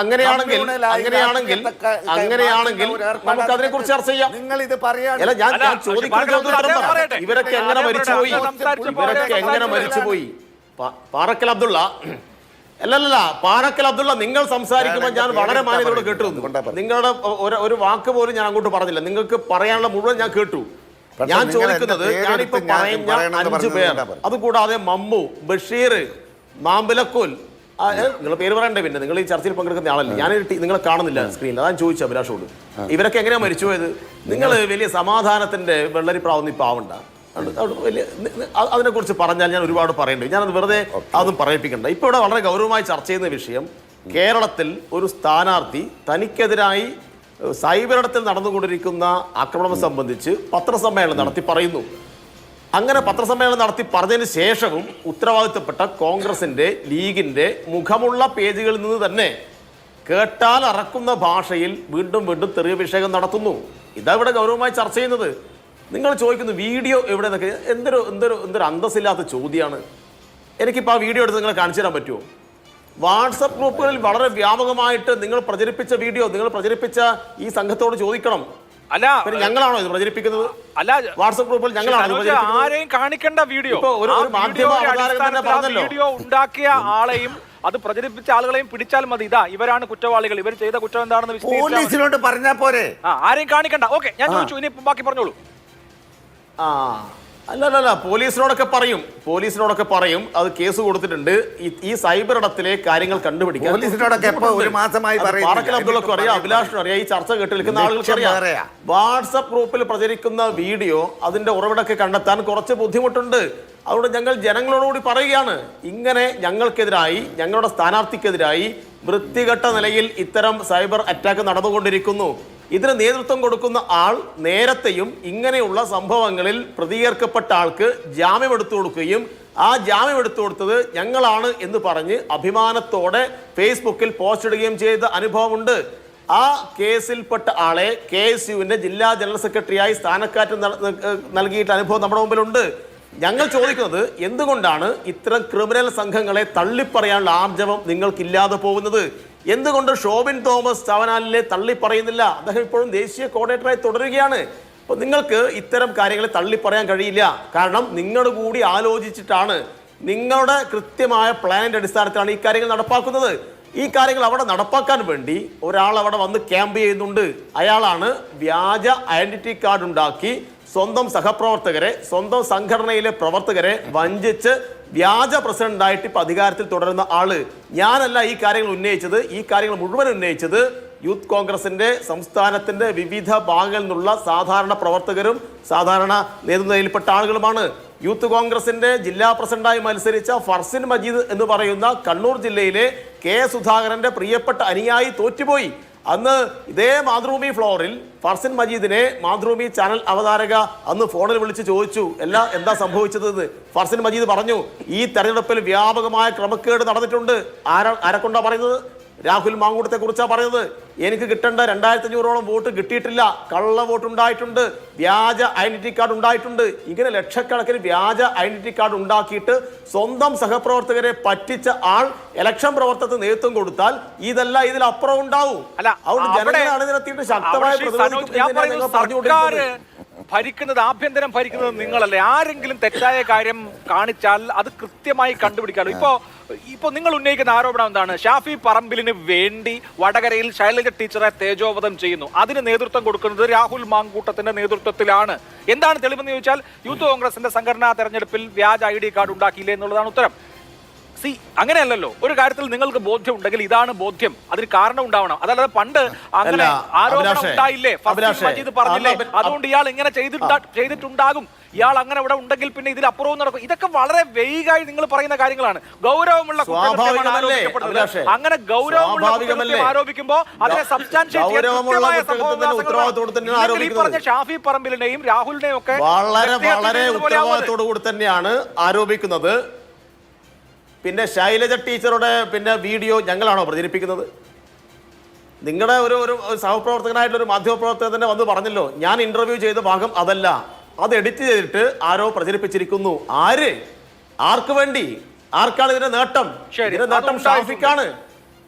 അങ്ങനെയാണെങ്കിൽ നമുക്ക് അതിനെ കുറിച്ച് ചർച്ച ചെയ്യാം. അല്ല, ഞാൻ ചോദിക്കുന്നത് ഇവരൊക്കെ എങ്ങനെ മരിച്ചുപോയി? പാറക്കൽ അബ്ദുള്ള അല്ലല്ല, പാറക്കൽ അബ്ദുള്ള, നിങ്ങൾ സംസാരിക്കുമ്പോൾ ഞാൻ വളരെ മാന്യതയോടെ കേട്ടു. നിങ്ങളുടെ ഒരു വാക്ക് പോലും ഞാൻ അങ്ങോട്ട് പറഞ്ഞില്ല. നിങ്ങൾക്ക് പറയാനുള്ള മുഴുവൻ ഞാൻ കേട്ടു. ഞാൻ ചോദിക്കുന്നത്, ഞാനിപ്പോ പറയുന്ന 5 പേർ, അതുകൂടാതെ മമ്മു, ബഷീർ, മാമ്പലക്കോൽ, നിങ്ങളുടെ പേര് പറയണ്ടേ? പിന്നെ നിങ്ങൾ ഈ ചർച്ചയിൽ പങ്കെടുക്കുന്ന ആളല്ലേ, ഞാൻ നിങ്ങളെ കാണുന്നില്ല സ്ക്രീനിൽ, അതാണ് ചോദിച്ചു അഭിലാഷോട്. ഇവരൊക്കെ എങ്ങനെയാ മരിച്ചുപോയത്? നിങ്ങൾ വലിയ സമാധാനത്തിന്റെ വെള്ളരിപ്രാവൊന്നും ഇപ്പൊ ആവണ്ട. അതിനെക്കുറിച്ച് പറഞ്ഞാൽ ഞാൻ ഒരുപാട് പറയേണ്ടി, ഞാനത് വെറുതെ അതൊന്നും പറയിപ്പിക്കണ്ട. ഇപ്പോൾ ഇവിടെ വളരെ ഗൗരവമായി ചർച്ച ചെയ്യുന്ന വിഷയം, കേരളത്തിൽ ഒരു സ്ഥാനാർത്ഥി തനിക്കെതിരായി സൈബറിടത്തിൽ നടന്നുകൊണ്ടിരിക്കുന്ന ആക്രമണം സംബന്ധിച്ച് പത്രസമ്മേളനം നടത്തി പറയുന്നു. അങ്ങനെ പത്രസമ്മേളനം നടത്തി പറഞ്ഞതിന് ശേഷവും ഉത്തരവാദിത്തപ്പെട്ട കോൺഗ്രസിന്റെ, ലീഗിന്റെ മുഖമുള്ള പേജുകളിൽ നിന്ന് തന്നെ കേട്ടാൽ അറക്കുന്ന ഭാഷയിൽ വീണ്ടും വീണ്ടും തെറിയഭിഷേകം നടത്തുന്നു. ഇതാ ഇവിടെ ഗൗരവമായി ചർച്ച ചെയ്യുന്നത്. നിങ്ങൾ ചോദിക്കുന്നു വീഡിയോ എവിടെ നിന്നൊക്കെ, എന്തൊരു അന്തസ്സില്ലാത്ത ചോദ്യമാണ്. എനിക്കിപ്പോൾ ആ വീഡിയോ എടുത്ത് നിങ്ങളെ കാണിച്ചു തരാൻ പറ്റുമോ? വാട്സപ്പ് ഗ്രൂപ്പുകളിൽ വളരെ വ്യാപകമായിട്ട് നിങ്ങൾ പ്രചരിപ്പിച്ച വീഡിയോ, നിങ്ങൾ പ്രചരിപ്പിച്ച ഈ സംഘത്തോട് ചോദിക്കണം. അല്ല, ഞങ്ങളാണോ ഇത് പ്രചരിപ്പിക്കുന്നത്? അല്ല, വാട്സപ്പ് ഗ്രൂപ്പിൽ ഞങ്ങളാണോ ആരെയും കാണിക്കേണ്ട വീഡിയോ? ഒരു മാധ്യമ അവതാരകൻ തന്നെ പറഞ്ഞല്ലോ, വീഡിയോ ഉണ്ടാക്കിയ ആളെയും അത് പ്രചരിപ്പിച്ച ആളുകളെയും പിടിച്ചാൽ മതി. ഇതാ ഇവരാണ് കുറ്റവാളികൾ, ഇവർ ചെയ്ത കുറ്റം എന്താണെന്ന് പോലീസിനോട് പറഞ്ഞാൽ പോരെ? ആരെയും കാണിക്കണ്ട. ഓക്കെ, ഞാൻ ചോദിച്ചു, ഇനി ബാക്കി പറഞ്ഞോളൂ. അല്ലല്ല, പോലീസിനോടൊക്കെ പറയും. അത് കേസ് കൊടുത്തിട്ടുണ്ട്. ഈ സൈബർ ഇടത്തിലെ കാര്യങ്ങൾ കണ്ടുപിടിക്കാൻ പാറക്കൽ അബ്ദുള്ളക്കും അറിയാം, അഭിലാഷിനും അറിയാം, ഈ ചർച്ച കേട്ട് നിൽക്കുന്ന ആളുകൾക്ക് അറിയാം. വാട്സപ്പ് ഗ്രൂപ്പിൽ പ്രചരിക്കുന്ന വീഡിയോ, അതിന്റെ ഉറവിടമൊക്കെ കണ്ടെത്താൻ കുറച്ച് ബുദ്ധിമുട്ടുണ്ട്. അതുകൊണ്ട് ഞങ്ങൾ ജനങ്ങളോടുകൂടി പറയുകയാണ്, ഇങ്ങനെ ഞങ്ങൾക്കെതിരായി, ഞങ്ങളുടെ സ്ഥാനാർത്ഥിക്കെതിരായി വൃത്തികെട്ട നിലയിൽ ഇത്തരം സൈബർ അറ്റാക്ക് നടന്നുകൊണ്ടിരിക്കുന്നു. ഇതിന് നേതൃത്വം കൊടുക്കുന്ന ആൾ നേരത്തെയും ഇങ്ങനെയുള്ള സംഭവങ്ങളിൽ പ്രതികരിക്കപ്പെട്ട ആൾക്ക് ജാമ്യം എടുത്തു കൊടുക്കുകയും ആ ജാമ്യം എടുത്തു കൊടുത്തത് ഞങ്ങളാണ് എന്ന് പറഞ്ഞ് അഭിമാനത്തോടെ ഫേസ്ബുക്കിൽ പോസ്റ്റ് ഇടുകയും ചെയ്ത അനുഭവമുണ്ട്. ആ കേസിൽപ്പെട്ട ആളെ KSUവിന്റെ ജില്ലാ ജനറൽ സെക്രട്ടറിയായി സ്ഥാനക്കയറ്റം നൽകിയിട്ട് അനുഭവം നമ്മുടെ മുമ്പിലുണ്ട്. ഞങ്ങൾ ചോദിക്കുന്നത്, എന്തുകൊണ്ടാണ് ഇത്തരം ക്രിമിനൽ സംഘങ്ങളെ തള്ളിപ്പറയാനുള്ള ആർജവം നിങ്ങൾക്കില്ലാതെ പോകുന്നത്? എന്തുകൊണ്ട് ഷോബിൻ തോമസ് ചവനാലിലെ തള്ളിപ്പറയുന്നില്ല? അദ്ദേഹം ഇപ്പോഴും ദേശീയ കോർഡിനേറ്ററായി തുടരുകയാണ്. അപ്പോൾ നിങ്ങൾക്ക് ഇത്തരം കാര്യങ്ങളെ തള്ളിപ്പറയാൻ കഴിയില്ല. കാരണം നിങ്ങൾ കൂടി ആലോചിച്ചിട്ടാണ് നിങ്ങളുടെ കൃത്യമായ പ്ലാനിന്റെ അടിസ്ഥാനത്തിലാണ് ഈ കാര്യങ്ങൾ നടപ്പാക്കുന്നത്. ഈ കാര്യങ്ങൾ അവിടെ നടപ്പാക്കാൻ വേണ്ടി ഒരാൾ അവിടെ വന്ന് ക്യാമ്പ് ചെയ്യുന്നുണ്ട്. അയാളാണ് വ്യാജ ഐഡന്റിറ്റി കാർഡ് ഉണ്ടാക്കി സ്വന്തം സഹപ്രവർത്തകരെ, സ്വന്തം സംഘടനയിലെ പ്രവർത്തകരെ വഞ്ചിച്ച് വ്യാജ പ്രസിഡന്റായിട്ട് ഇപ്പൊ അധികാരത്തിൽ തുടരുന്ന ആള്. ഞാനല്ല ഈ കാര്യങ്ങൾ ഉന്നയിച്ചത്. ഈ കാര്യങ്ങൾ മുഴുവൻ ഉന്നയിച്ചത് യൂത്ത് കോൺഗ്രസിന്റെ സംസ്ഥാനത്തിന്റെ വിവിധ ഭാഗങ്ങളിൽ നിന്നുള്ള സാധാരണ പ്രവർത്തകരും സാധാരണ നേതൃനിരയിൽപ്പെട്ട ആളുകളുമാണ്. യൂത്ത് കോൺഗ്രസിന്റെ ജില്ലാ പ്രസിഡന്റായി മത്സരിച്ച ഫർസിൻ മജീദ് എന്ന് പറയുന്ന കണ്ണൂർ ജില്ലയിലെ കെ സുധാകരന്റെ പ്രിയപ്പെട്ട അനുയായി തോറ്റുപോയി. അന്ന് ഇതേ മാതൃഭൂമി ഫ്ലോറിൽ ഫർസിൻ മജീദിനെ മാതൃഭൂമി ചാനൽ അവതാരക അന്ന് ഫോണിൽ വിളിച്ച് ചോദിച്ചു എന്താ സംഭവിച്ചത്. ഫർസിൻ മജീദ് പറഞ്ഞു, ഈ തെരഞ്ഞെടുപ്പിൽ വ്യാപകമായ ക്രമക്കേട് നടന്നിട്ടുണ്ട്. ആരെക്കൊണ്ടാ പറയുന്നത്? രാഹുൽ മാങ്കൂട്ടത്തെ കുറിച്ചാണ് പറയുന്നത്. എനിക്ക് കിട്ടേണ്ട 2500ഓളം വോട്ട് കിട്ടിയിട്ടില്ല, കള്ള വോട്ട് ഉണ്ടായിട്ടുണ്ട്, വ്യാജ ഐഡന്റിറ്റി കാർഡ് ഉണ്ടായിട്ടുണ്ട്. ഇങ്ങനെ ലക്ഷക്കണക്കിന് വ്യാജ ഐഡന്റിറ്റി കാർഡ് ഉണ്ടാക്കിയിട്ട് സ്വന്തം സഹപ്രവർത്തകരെ പറ്റിച്ച ആൾ ഇലക്ഷൻ പ്രവർത്തനത്തിന് നേതൃത്വം കൊടുത്താൽ ഇതെല്ലാം ഇതിലപ്പുറം ഉണ്ടാവും. അതുകൊണ്ട് ജനങ്ങളെ അണിനിരത്തിയിട്ട് ശക്തമായ ഭരിക്കുന്നത്, ആഭ്യന്തരം ഭരിക്കുന്നത് നിങ്ങളല്ലേ? ആരെങ്കിലും തെറ്റായ കാര്യം കാണിച്ചാൽ അത് കൃത്യമായി കണ്ടുപിടിക്കാമല്ലോ. ഇപ്പോ നിങ്ങൾ ഉന്നയിക്കുന്ന ആരോപണം എന്താണ്? ഷാഫി പറമ്പിലിന് വേണ്ടി വടകരയിൽ ശൈലജ ടീച്ചറെ തേജോവധം ചെയ്യുന്നു. അതിന് നേതൃത്വം കൊടുക്കുന്നത് രാഹുൽ മാങ്കൂട്ടത്തിന്റെ നേതൃത്വത്തിലാണ്. എന്താണ് തെളിവെന്ന് ചോദിച്ചാൽ യൂത്ത് കോൺഗ്രസിന്റെ സംഘടനാ തെരഞ്ഞെടുപ്പിൽ വ്യാജ ID കാർഡ് ഉണ്ടാക്കിയില്ലേ എന്നുള്ളതാണ് ഉത്തരം. അങ്ങനെയല്ലല്ലോ. ഒരു കാര്യത്തിൽ നിങ്ങൾക്ക് ബോധ്യം ഉണ്ടെങ്കിൽ ഇതാണ് ബോധ്യം, അതിന് കാരണം ഉണ്ടാവണം. അതല്ലാതെ പണ്ട് അങ്ങനെ ആരോപണം ഉണ്ടായില്ലേ, മജീദ് പറഞ്ഞില്ലേ, അതുകൊണ്ട് ഇയാൾ ഇങ്ങനെ ചെയ്തിട്ടുണ്ടാകും, ഇയാൾ അങ്ങനെ ഇവിടെ ഉണ്ടെങ്കിൽ പിന്നെ ഇതിലപ്പുറവും നടക്കും. ഇതൊക്കെ വളരെ വെയ്ഗായി നിങ്ങൾ പറയുന്ന കാര്യങ്ങളാണ്. ഗൗരവമുള്ള അങ്ങനെ ഗൗരവമുള്ള ആരോപിക്കുമ്പോൾ അതിനെ സബ്സ്റ്റാൻഷിയേറ്റ് പറഞ്ഞ ഷാഫി പറമ്പിലിനെയും രാഹുലിനെയും ഒക്കെ വളരെ ഉത്തരവാദിത്തോടു കൂടി തന്നെയാണ് ആരോപിക്കുന്നത്. പിന്നെ ശൈലജ ടീച്ചറുടെ വീഡിയോ ഞങ്ങളാണോ പ്രചരിപ്പിക്കുന്നത്? നിങ്ങളുടെ ഒരു സഹപ്രവർത്തകനായിട്ടുള്ള ഒരു മാധ്യമപ്രവർത്തകൻ തന്നെ വന്ന് പറഞ്ഞല്ലോ, ഞാൻ ഇന്റർവ്യൂ ചെയ്ത ഭാഗം അതല്ല, അത് എഡിറ്റ് ചെയ്തിട്ട് ആരോ പ്രചരിപ്പിച്ചിരിക്കുന്നു. ആർക്ക് വേണ്ടി? ആർക്കാണ് ഇതിന്റെ നേട്ടം? ഇതിന്റെ നേട്ടം ഷാഫിക്കാണ്.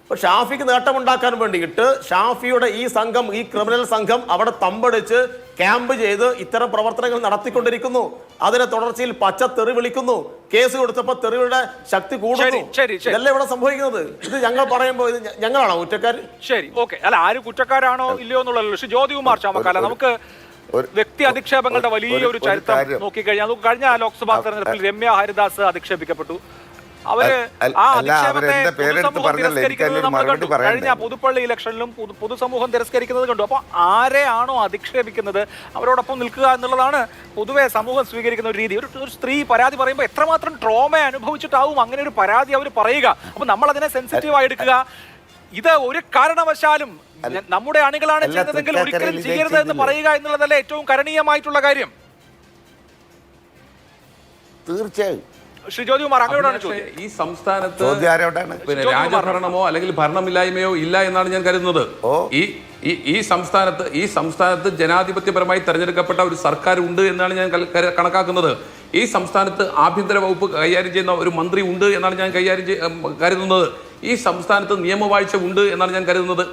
ഷാഫിക്ക് നേട്ടം ഉണ്ടാക്കാൻ വേണ്ടിയിട്ട് ഷാഫിയുടെ ഈ സംഘം, ഈ ക്രിമിനൽ സംഘം അവിടെ തമ്പടിച്ച് ക്യാമ്പ് ചെയ്ത് ഇത്തരം പ്രവർത്തനങ്ങൾ നടത്തിക്കൊണ്ടിരിക്കുന്നു. അതിനെ തുടർച്ചയിൽ പച്ച തെറി വിളിക്കുന്നു. കേസ് കൊടുത്തപ്പോൾ തെറിയുടെ ശക്തി കൂടുന്നു. ഇതല്ലേ ഇവിടെ സംഭവിക്കുന്നത്? ഇത് ഞങ്ങൾ പറയുമ്പോൾ ഇത് ഞങ്ങളാണോ കുറ്റക്കാർ? ശരി, ഓക്കെ. അല്ല, ആര് കുറ്റക്കാരാണോ ഇല്ലയോ എന്നുള്ളല്ലോ. പക്ഷെ ജ്യോതികുമാർ ചാമക്കാല, നമുക്ക് വ്യക്തി അധിക്ഷേപങ്ങളുടെ വലിയൊരു ചരിത്രം നോക്കിക്കഴിഞ്ഞാൽ നമുക്ക് കഴിഞ്ഞ ലോക്സഭാ തെരഞ്ഞെടുപ്പിൽ രമ്യ ഹരിദാസ് അധിക്ഷേപിക്കപ്പെട്ടു. കഴിഞ്ഞ പുതുപ്പള്ളി ഇലക്ഷനിലും പൊതുസമൂഹം തിരസ്കരിക്കുന്നത് കണ്ടു. അപ്പൊ ആരെയാണോ അധിക്ഷേപിക്കുന്നത് അവരോടൊപ്പം നിൽക്കുക എന്നുള്ളതാണ് പൊതുവെ സമൂഹം സ്വീകരിക്കുന്ന ഒരു രീതി. ഒരു സ്ത്രീ പരാതി പറയുമ്പോൾ എത്രമാത്രം ട്രോമ അനുഭവിച്ചിട്ടാവും അങ്ങനെ ഒരു പരാതി അവർ പറയുക. അപ്പൊ നമ്മൾ അതിനെ സെൻസിറ്റീവായി എടുക്കുക. ഇത് ഒരു കാരണവശാലും നമ്മുടെ അണികളാണ് ചെയ്തതെങ്കിൽ ഒരിക്കലും ചെയ്യരുത് എന്ന് പറയുക എന്നുള്ളതല്ലേ ഏറ്റവും കരണീയമായിട്ടുള്ള കാര്യം. തീർച്ചയായും ശ്രീ ജ്യോതികുമാർ, അങ്ങോട്ടാണ് ചോദ്യം. ഈ സംസ്ഥാനത്ത് പിന്നെ രാജഭരണമോ അല്ലെങ്കിൽ ഭരണമില്ലായ്മയോ ഇല്ല എന്നാണ് ഞാൻ കരുതുന്നത്. ഈ സംസ്ഥാനത്ത് ജനാധിപത്യപരമായി തെരഞ്ഞെടുക്കപ്പെട്ട ഒരു സർക്കാർ ഉണ്ട് എന്നാണ് ഞാൻ കണക്കാക്കുന്നത്. ഈ സംസ്ഥാനത്ത് ആഭ്യന്തര വകുപ്പ് കൈകാര്യം ചെയ്യുന്ന ഒരു മന്ത്രി ഉണ്ട് എന്നാണ് ഞാൻ കരുതുന്നത്. ഈ സംസ്ഥാനത്ത് നിയമവാഴ്ച ഉണ്ട് എന്നാണ് ഞാൻ കരുതുന്നത്.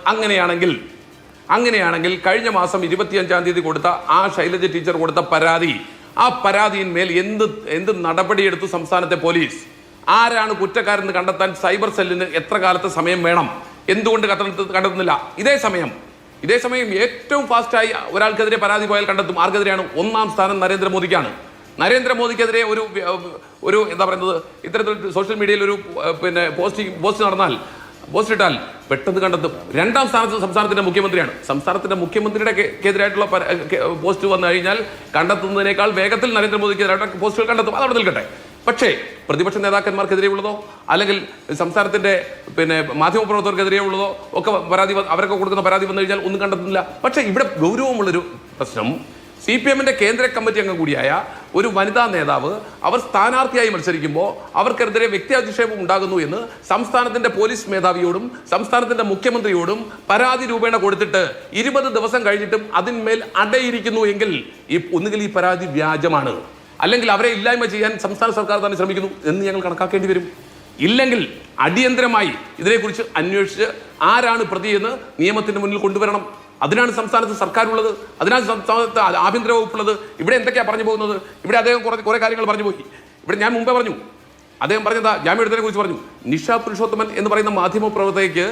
അങ്ങനെയാണെങ്കിൽ കഴിഞ്ഞ മാസം 25-ാം തീയതി കൊടുത്ത ആ ശൈലജ ടീച്ചർ കൊടുത്ത പരാതി, ആ പരാതിയിന്മേൽ എന്ത് നടപടിയെടുത്തു സംസ്ഥാനത്തെ പോലീസ്? ആരാണ് കുറ്റക്കാരെന്ന് കണ്ടെത്താൻ സൈബർ സെല്ലിന് എത്ര കാലത്തെ സമയം വേണം? എന്തുകൊണ്ട് കണ്ടെത്തുന്നില്ല? ഇതേ സമയം ഏറ്റവും ഫാസ്റ്റായി ഒരാൾക്കെതിരെ പരാതി പോയാൽ കണ്ടെത്തും. ആർക്കെതിരെയാണ്? 1-ാം സ്ഥാനം നരേന്ദ്രമോദിക്കാണ്. നരേന്ദ്രമോദിക്കെതിരെ ഒരു എന്താ പറയുന്നത്, ഇത്തരത്തിൽ സോഷ്യൽ മീഡിയയിൽ ഒരു പോസ്റ്റ് ഇട്ടാൽ പെട്ടെന്ന് കണ്ടെത്തും. 2-ാം സ്ഥാനത്ത് സംസ്ഥാനത്തിന്റെ മുഖ്യമന്ത്രിയാണ്. സംസ്ഥാനത്തിന്റെ മുഖ്യമന്ത്രിയുടെ എതിരായിട്ടുള്ള പോസ്റ്റ് വന്നു കഴിഞ്ഞാൽ കണ്ടെത്തുന്നതിനേക്കാൾ വേഗത്തിൽ നരേന്ദ്രമോദിക്കെതിരായിട്ട് പോസ്റ്റുകൾ കണ്ടെത്തും. അതവിടെ നിൽക്കട്ടെ. പക്ഷേ പ്രതിപക്ഷ നേതാക്കന്മാർക്കെതിരെയുള്ളതോ അല്ലെങ്കിൽ സംസ്ഥാനത്തിന്റെ മാധ്യമപ്രവർത്തകർക്കെതിരെയുള്ളതോ ഒക്കെ അവരൊക്കെ കൊടുക്കുന്ന പരാതി വന്നു കഴിഞ്ഞാൽ ഒന്നും കണ്ടെത്തുന്നില്ല. പക്ഷേ ഇവിടെ ഗൗരവമുള്ളൊരു പ്രശ്നം, CPM-ന്റെ കേന്ദ്ര കമ്മിറ്റി അംഗം കൂടിയായ ഒരു വനിതാ നേതാവ് അവർ സ്ഥാനാർത്ഥിയായി മത്സരിക്കുമ്പോൾ അവർക്കെതിരെ വ്യക്തി അധിക്ഷേപം ഉണ്ടാകുന്നു എന്ന് സംസ്ഥാനത്തിന്റെ പോലീസ് മേധാവിയോടും സംസ്ഥാനത്തിന്റെ മുഖ്യമന്ത്രിയോടും പരാതി രൂപേണ കൊടുത്തിട്ട് 20 ദിവസം കഴിഞ്ഞിട്ടും അതിന്മേൽ അടയിരിക്കുന്നു എങ്കിൽ ഒന്നുകിൽ ഈ പരാതി വ്യാജമാണ്, അല്ലെങ്കിൽ അവരെ ഇല്ലായ്മ ചെയ്യാൻ സംസ്ഥാന സർക്കാർ തന്നെ ശ്രമിക്കുന്നു എന്ന് ഞങ്ങൾ കണക്കാക്കേണ്ടി വരും. ഇല്ലെങ്കിൽ അടിയന്തരമായി ഇതിനെക്കുറിച്ച് അന്വേഷിച്ച് ആരാണ് പ്രതിയെന്ന് നിയമത്തിന് മുന്നിൽ കൊണ്ടുവരണം. അതിനാണ് സംസ്ഥാനത്ത് സർക്കാരുള്ളത്, അതിനാണ് സംസ്ഥാനത്ത് ആഭ്യന്തര വകുപ്പുള്ളത്. ഇവിടെ എന്തൊക്കെയാണ് പറഞ്ഞു പോകുന്നത്? ഇവിടെ അദ്ദേഹം കുറെ കാര്യങ്ങൾ പറഞ്ഞു പോയി. ഇവിടെ ഞാൻ മുമ്പേ പറഞ്ഞു, അദ്ദേഹം പറഞ്ഞതാ, ജാമ്യമെടുത്തതിനെ കുറിച്ച് പറഞ്ഞു. നിഷ പുരുഷോത്തമൻ എന്ന് പറയുന്ന മാധ്യമ പ്രവർത്തകയ്ക്ക്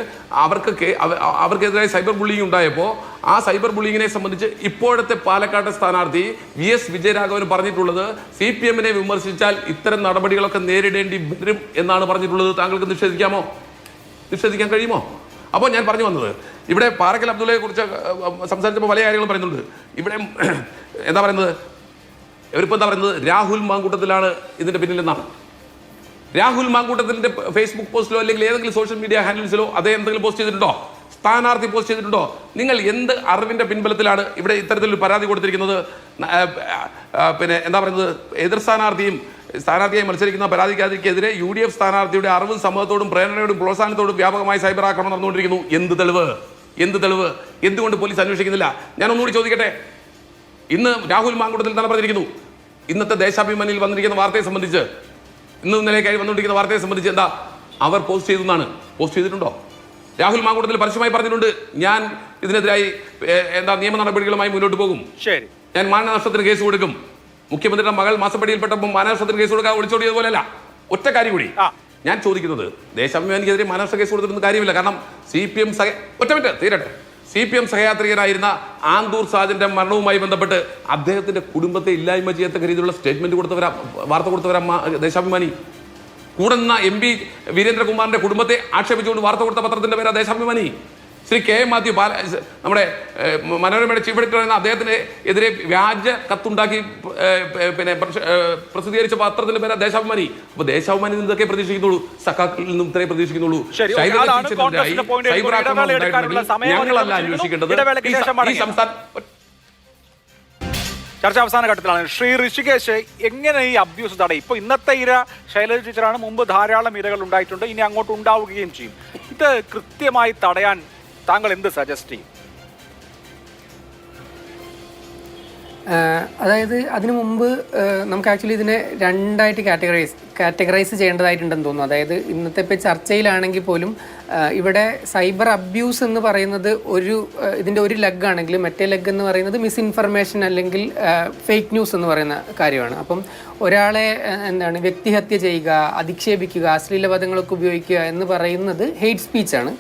അവർക്കെതിരായ സൈബർ ബുള്ളിങ് ഉണ്ടായപ്പോൾ ആ സൈബർ ബുള്ളിങ്ങിനെ സംബന്ധിച്ച് ഇപ്പോഴത്തെ പാലക്കാട്ടെ സ്ഥാനാർത്ഥി VS വിജയരാഘവൻ പറഞ്ഞിട്ടുള്ളത് CPM-നെ വിമർശിച്ചാൽ ഇത്തരം നടപടികളൊക്കെ നേരിടേണ്ടി വരും എന്നാണ് പറഞ്ഞിട്ടുള്ളത്. താങ്കൾക്ക് നിഷേധിക്കാൻ കഴിയുമോ? അപ്പോൾ ഞാൻ പറഞ്ഞു വന്നത്, ഇവിടെ പാറക്കൽ അബ്ദുള്ളയെ കുറിച്ച് സംസാരിച്ചപ്പോൾ പല കാര്യങ്ങളും പറയുന്നുണ്ട്. ഇവിടെ എന്താ പറയുന്നത്, ഇവരിപ്പോൾ എന്താ പറയുന്നത്, രാഹുൽ മാങ്കൂട്ടത്തിലാണ് ഇതിൻ്റെ പിന്നിലെന്നാണ്. രാഹുൽ മാങ്കൂട്ടത്തിൻ്റെ ഫേസ്ബുക്ക് പോസ്റ്റിലോ അല്ലെങ്കിൽ ഏതെങ്കിലും സോഷ്യൽ മീഡിയ ഹാൻഡിൽസിലോ അതേ എന്തെങ്കിലും പോസ്റ്റ് ചെയ്തിട്ടുണ്ടോ? സ്ഥാനാർത്ഥി പോസ്റ്റ് ചെയ്തിട്ടുണ്ടോ? നിങ്ങൾ എന്ത് അറിവിൻ്റെ പിൻബലത്തിലാണ് ഇവിടെ ഇത്തരത്തിലൊരു പരാതി കൊടുത്തിരിക്കുന്നത്? പിന്നെ എന്താ പറയുന്നത്, എതിർ സ്ഥാനാർത്ഥിയായി മത്സരിക്കുന്ന പരാതിക്കാരിക്കെതിരെ UDF സ്ഥാനാർത്ഥിയുടെ അറിവും സമൂഹത്തോടും പ്രേരണയോടും പ്രോത്സാഹനത്തോടും വ്യാപകമായ സൈബർ ആക്രമണം നടന്നുകൊണ്ടിരിക്കുന്നു. എന്ത് തെളിവ്? എന്തുകൊണ്ട് പോലീസ് അന്വേഷിക്കുന്നില്ല? ഞാൻ ഒന്നുകൂടി ചോദിക്കട്ടെ. ഇന്ന് രാഹുൽ മാങ്കൂട്ടത്തിൽ തന്നെ പറഞ്ഞിരിക്കുന്നു, ഇന്നത്തെ ദേശാഭിമാനിയിൽ വന്നിരിക്കുന്ന വാർത്തയെ സംബന്ധിച്ച്, ഇന്നലേക്കായി വന്നുകൊണ്ടിരിക്കുന്ന വാർത്തയെ സംബന്ധിച്ച് എന്താ അവർ പോസ്റ്റ് ചെയ്തിട്ടുണ്ടോ? രാഹുൽ മാങ്കൂട്ടത്തിൽ പരസ്യമായി പറഞ്ഞിട്ടുണ്ട്, ഞാൻ ഇതിനെതിരായി നിയമ നടപടികളുമായി മുന്നോട്ട് പോകും, ശരി, ഞാൻ മാനനഷ്ടത്തിന് കേസ് കൊടുക്കും. മുഖ്യമന്ത്രിയുടെ മകൾ മാസപ്പടിയിൽപ്പെട്ടപ്പോൾ മാനനഷ്ടത്തിന് കേസ് കൊടുക്കാൻ ഒളിച്ചോടിയതുപോലെയല്ല. ഒറ്റ കാര്യം കൂടി ഞാൻ ചോദിക്കുന്നത്, ദേശാഭിമാനിക്കെതിരെ മാനനഷ്ട കേസ് കൊടുത്തിരുന്ന കാര്യമില്ല. കാരണം CPM സഹയാത്രികനായിരുന്ന ആന്തൂർ സാജന്റെ മരണവുമായി ബന്ധപ്പെട്ട് അദ്ദേഹത്തിന്റെ കുടുംബത്തെ ഇല്ലായ്മ ചെയ്യത്തക്ക രീതിയിലുള്ള സ്റ്റേറ്റ്മെന്റ് വാർത്ത കൊടുത്തവരാ ദേശാഭിമാനി. കൂടെ നിന്ന MP വീരേന്ദ്രകുമാറിന്റെ കുടുംബത്തെ ആക്ഷേപിച്ചുകൊണ്ട് വാർത്ത കൊടുത്ത പത്രത്തിന്റെ പേരാ ദേശാഭിമാനി. ശ്രീ KM മാത്യു, നമ്മുടെ മനോരമയുടെ ചീഫ് എഡിറ്റർ എന്ന അദ്ദേഹത്തിന് എതിരെ വ്യാജ കത്തുണ്ടാക്കി പ്രസിദ്ധീകരിച്ച പത്രത്തിന്റെ പേരാ ദേശാഭിമാനി. അപ്പൊ ദേശാഭിമാനി ഇതൊക്കെ പ്രതീക്ഷിക്കുന്നുള്ളൂ, സഖാക്കളിൽ നിന്നും ഇത്രേ പ്രതീക്ഷിക്കുന്നുള്ളൂ. ഞങ്ങളല്ല അന്വേഷിക്കേണ്ടത്. ഈ സംസ്ഥാന ചർച്ച അവസാന ഘട്ടത്തിലാണ്. ശ്രീ ഋഷികേശ്, എങ്ങനെ ഈ അബ്യൂസ് തടയും? ഇപ്പൊ ഇന്നത്തെ ഇര ശൈലജ ടീച്ചറാണ്, മുമ്പ് ധാരാളം ഇരകൾ ഉണ്ടായിട്ടുണ്ട്, ഇനി അങ്ങോട്ട് ഉണ്ടാവുകയും ചെയ്യും. ഇത് കൃത്യമായി തടയാൻ താങ്കൾ എന്ത് സജസ്റ്റ് ചെയ്യും? അതായത് അതിനു മുമ്പ് നമുക്ക് ആക്ച്വലി ഇതിനെ രണ്ടായിട്ട് കാറ്റഗറൈസ് ചെയ്യേണ്ടതായിട്ടുണ്ടെന്ന് തോന്നുന്നു. അതായത് ഇന്നത്തെ ഇപ്പോൾ ചർച്ചയിലാണെങ്കിൽ പോലും ഇവിടെ സൈബർ അബ്യൂസ് എന്ന് പറയുന്നത് ഇതിൻ്റെ ഒരു ലെഗ് ആണെങ്കിൽ മറ്റേ ലെഗ് എന്ന് പറയുന്നത് മിസ്ഇൻഫർമേഷൻ അല്ലെങ്കിൽ ഫേക്ക് ന്യൂസ് എന്ന് പറയുന്ന കാര്യമാണ്. അപ്പം ഒരാളെ വ്യക്തിഹത്യ ചെയ്യുക, അധിക്ഷേപിക്കുക, അശ്ലീല പദങ്ങളൊക്കെ ഉപയോഗിക്കുക എന്ന് പറയുന്നത് ഹെയ്റ്റ് സ്പീച്ചാണ്.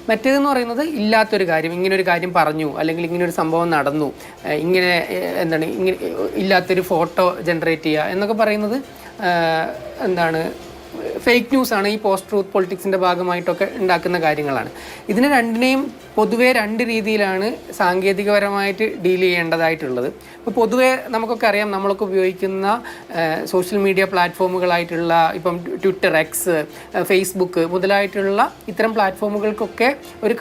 മറ്റേതെന്ന് പറയുന്നത് ഇല്ലാത്തൊരു കാര്യം, ഇങ്ങനൊരു കാര്യം പറഞ്ഞു അല്ലെങ്കിൽ ഇങ്ങനൊരു സംഭവം നടന്നു, ഇങ്ങനെ ഇല്ലാത്തൊരു ഫോട്ടോ ജനറേറ്റ് ചെയ്യുക എന്നൊക്കെ പറയുന്നത് ഫേക്ക് ന്യൂസാണ്. ഈ പോസ്റ്റ് ട്രൂത്ത് പൊളിറ്റിക്സിൻ്റെ ഭാഗമായിട്ടൊക്കെ ഉണ്ടാക്കുന്ന കാര്യങ്ങളാണ്. ഇതിനെ രണ്ടിനെയും പൊതുവെ രണ്ട് രീതിയിലാണ് സാങ്കേതികപരമായിട്ട് ഡീൽ ചെയ്യേണ്ടതായിട്ടുള്ളത്. ഇപ്പോൾ പൊതുവെ നമുക്കൊക്കെ അറിയാം, നമ്മളൊക്കെ ഉപയോഗിക്കുന്ന സോഷ്യൽ മീഡിയ പ്ലാറ്റ്ഫോമുകളായിട്ടുള്ള ഇപ്പം ട്വിറ്റർ, എക്സ്, ഫേസ്ബുക്ക് മുതലായിട്ടുള്ള ഇത്തരം പ്ലാറ്റ്ഫോമുകൾക്കൊക്കെ ഒരു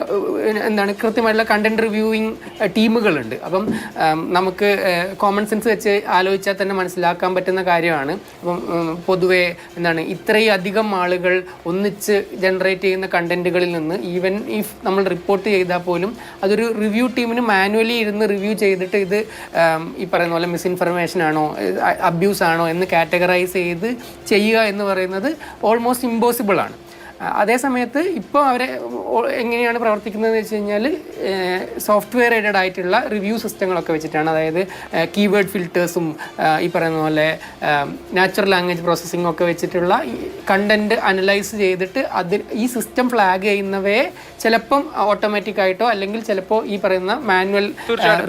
കൃത്യമായിട്ടുള്ള കണ്ടന്റ് റിവ്യൂയിങ് ടീമുകളുണ്ട്. അപ്പം നമുക്ക് കോമൺ സെൻസ് വെച്ച് ആലോചിച്ചാൽ തന്നെ മനസ്സിലാക്കാൻ പറ്റുന്ന കാര്യമാണ്. അപ്പം പൊതുവെ ഇത്രയും അധികം ആളുകൾ ഒന്നിച്ച് ജനറേറ്റ് ചെയ്യുന്ന കണ്ടന്റുകളിൽ നിന്ന് ഈവൻ ഇഫ് നമ്മൾ റിപ്പോർട്ട് ചെയ്താൽ പോലും അതൊരു റിവ്യൂ ടീമിന് മാനുവലി ഇരുന്ന് റിവ്യൂ ചെയ്തിട്ട് ഇത് ഈ പറയുന്ന പോലെ മിസ്ഇൻഫർമേഷൻ ആണോ അബ്യൂസ് ആണോ എന്ന് കാറ്റഗറൈസ് ചെയ്ത് ചെയ്യുക എന്ന് പറയുന്നത് ഓൾമോസ്റ്റ് ഇമ്പോസിബിൾ ആണ്. അതേസമയത്ത് ഇപ്പോൾ അവരെ എങ്ങനെയാണ് പ്രവർത്തിക്കുന്നതെന്ന് വെച്ച് കഴിഞ്ഞാൽ സോഫ്റ്റ്വെയർ എയ്ഡഡ് ആയിട്ടുള്ള റിവ്യൂ സിസ്റ്റങ്ങളൊക്കെ വെച്ചിട്ടാണ്. അതായത് കീവേഡ് ഫിൽറ്റേഴ്സും ഈ പറയുന്ന പോലെ നാച്ചുറൽ ലാംഗ്വേജ് പ്രോസസ്സിംഗ് ഒക്കെ വെച്ചിട്ടുള്ള കണ്ടന്റ് അനലൈസ് ചെയ്തിട്ട് ഈ സിസ്റ്റം ഫ്ലാഗ് ചെയ്യുന്നവയെ ചിലപ്പം ഓട്ടോമാറ്റിക് ആയിട്ടോ അല്ലെങ്കിൽ ചിലപ്പോൾ ഈ പറയുന്ന മാനുവൽ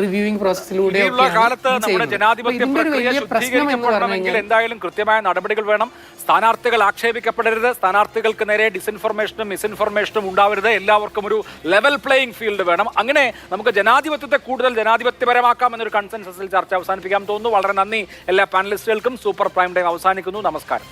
റിവ്യൂയിങ് പ്രോസസ്സിലൂടെയോ ഇതിന്റെ ഒരു വലിയ പ്രശ്നം എന്ന് പറഞ്ഞു കഴിഞ്ഞാൽ എന്തായാലും കൃത്യമായ നടപടികൾ വേണം. സ്ഥാനാർത്ഥികൾ ആക്ഷേപിക്കപ്പെടരുത്, സ്ഥാനാർത്ഥികൾക്ക് നേരെ ഡിസ്ഇൻഫർമേഷനും മിസ്ഇൻഫർമേഷനും ഉണ്ടാവരുത്. എല്ലാവർക്കും ഒരു ലെവൽ പ്ലേയിങ് ഫീൽഡ് വേണം. അങ്ങനെ നമുക്ക് ജനാധിപത്യത്തെ കൂടുതൽ ജനാധിപത്യപരമാക്കാം എന്നൊരു കൺസെൻസസിൽ ചർച്ച അവസാനിപ്പിക്കാൻ തോന്നുന്നു. വളരെ നന്ദി എല്ലാ പാനലിസ്റ്റുകൾക്കും. സൂപ്പർ പ്രൈം ടൈം അവസാനിക്കുന്നു. നമസ്കാരം.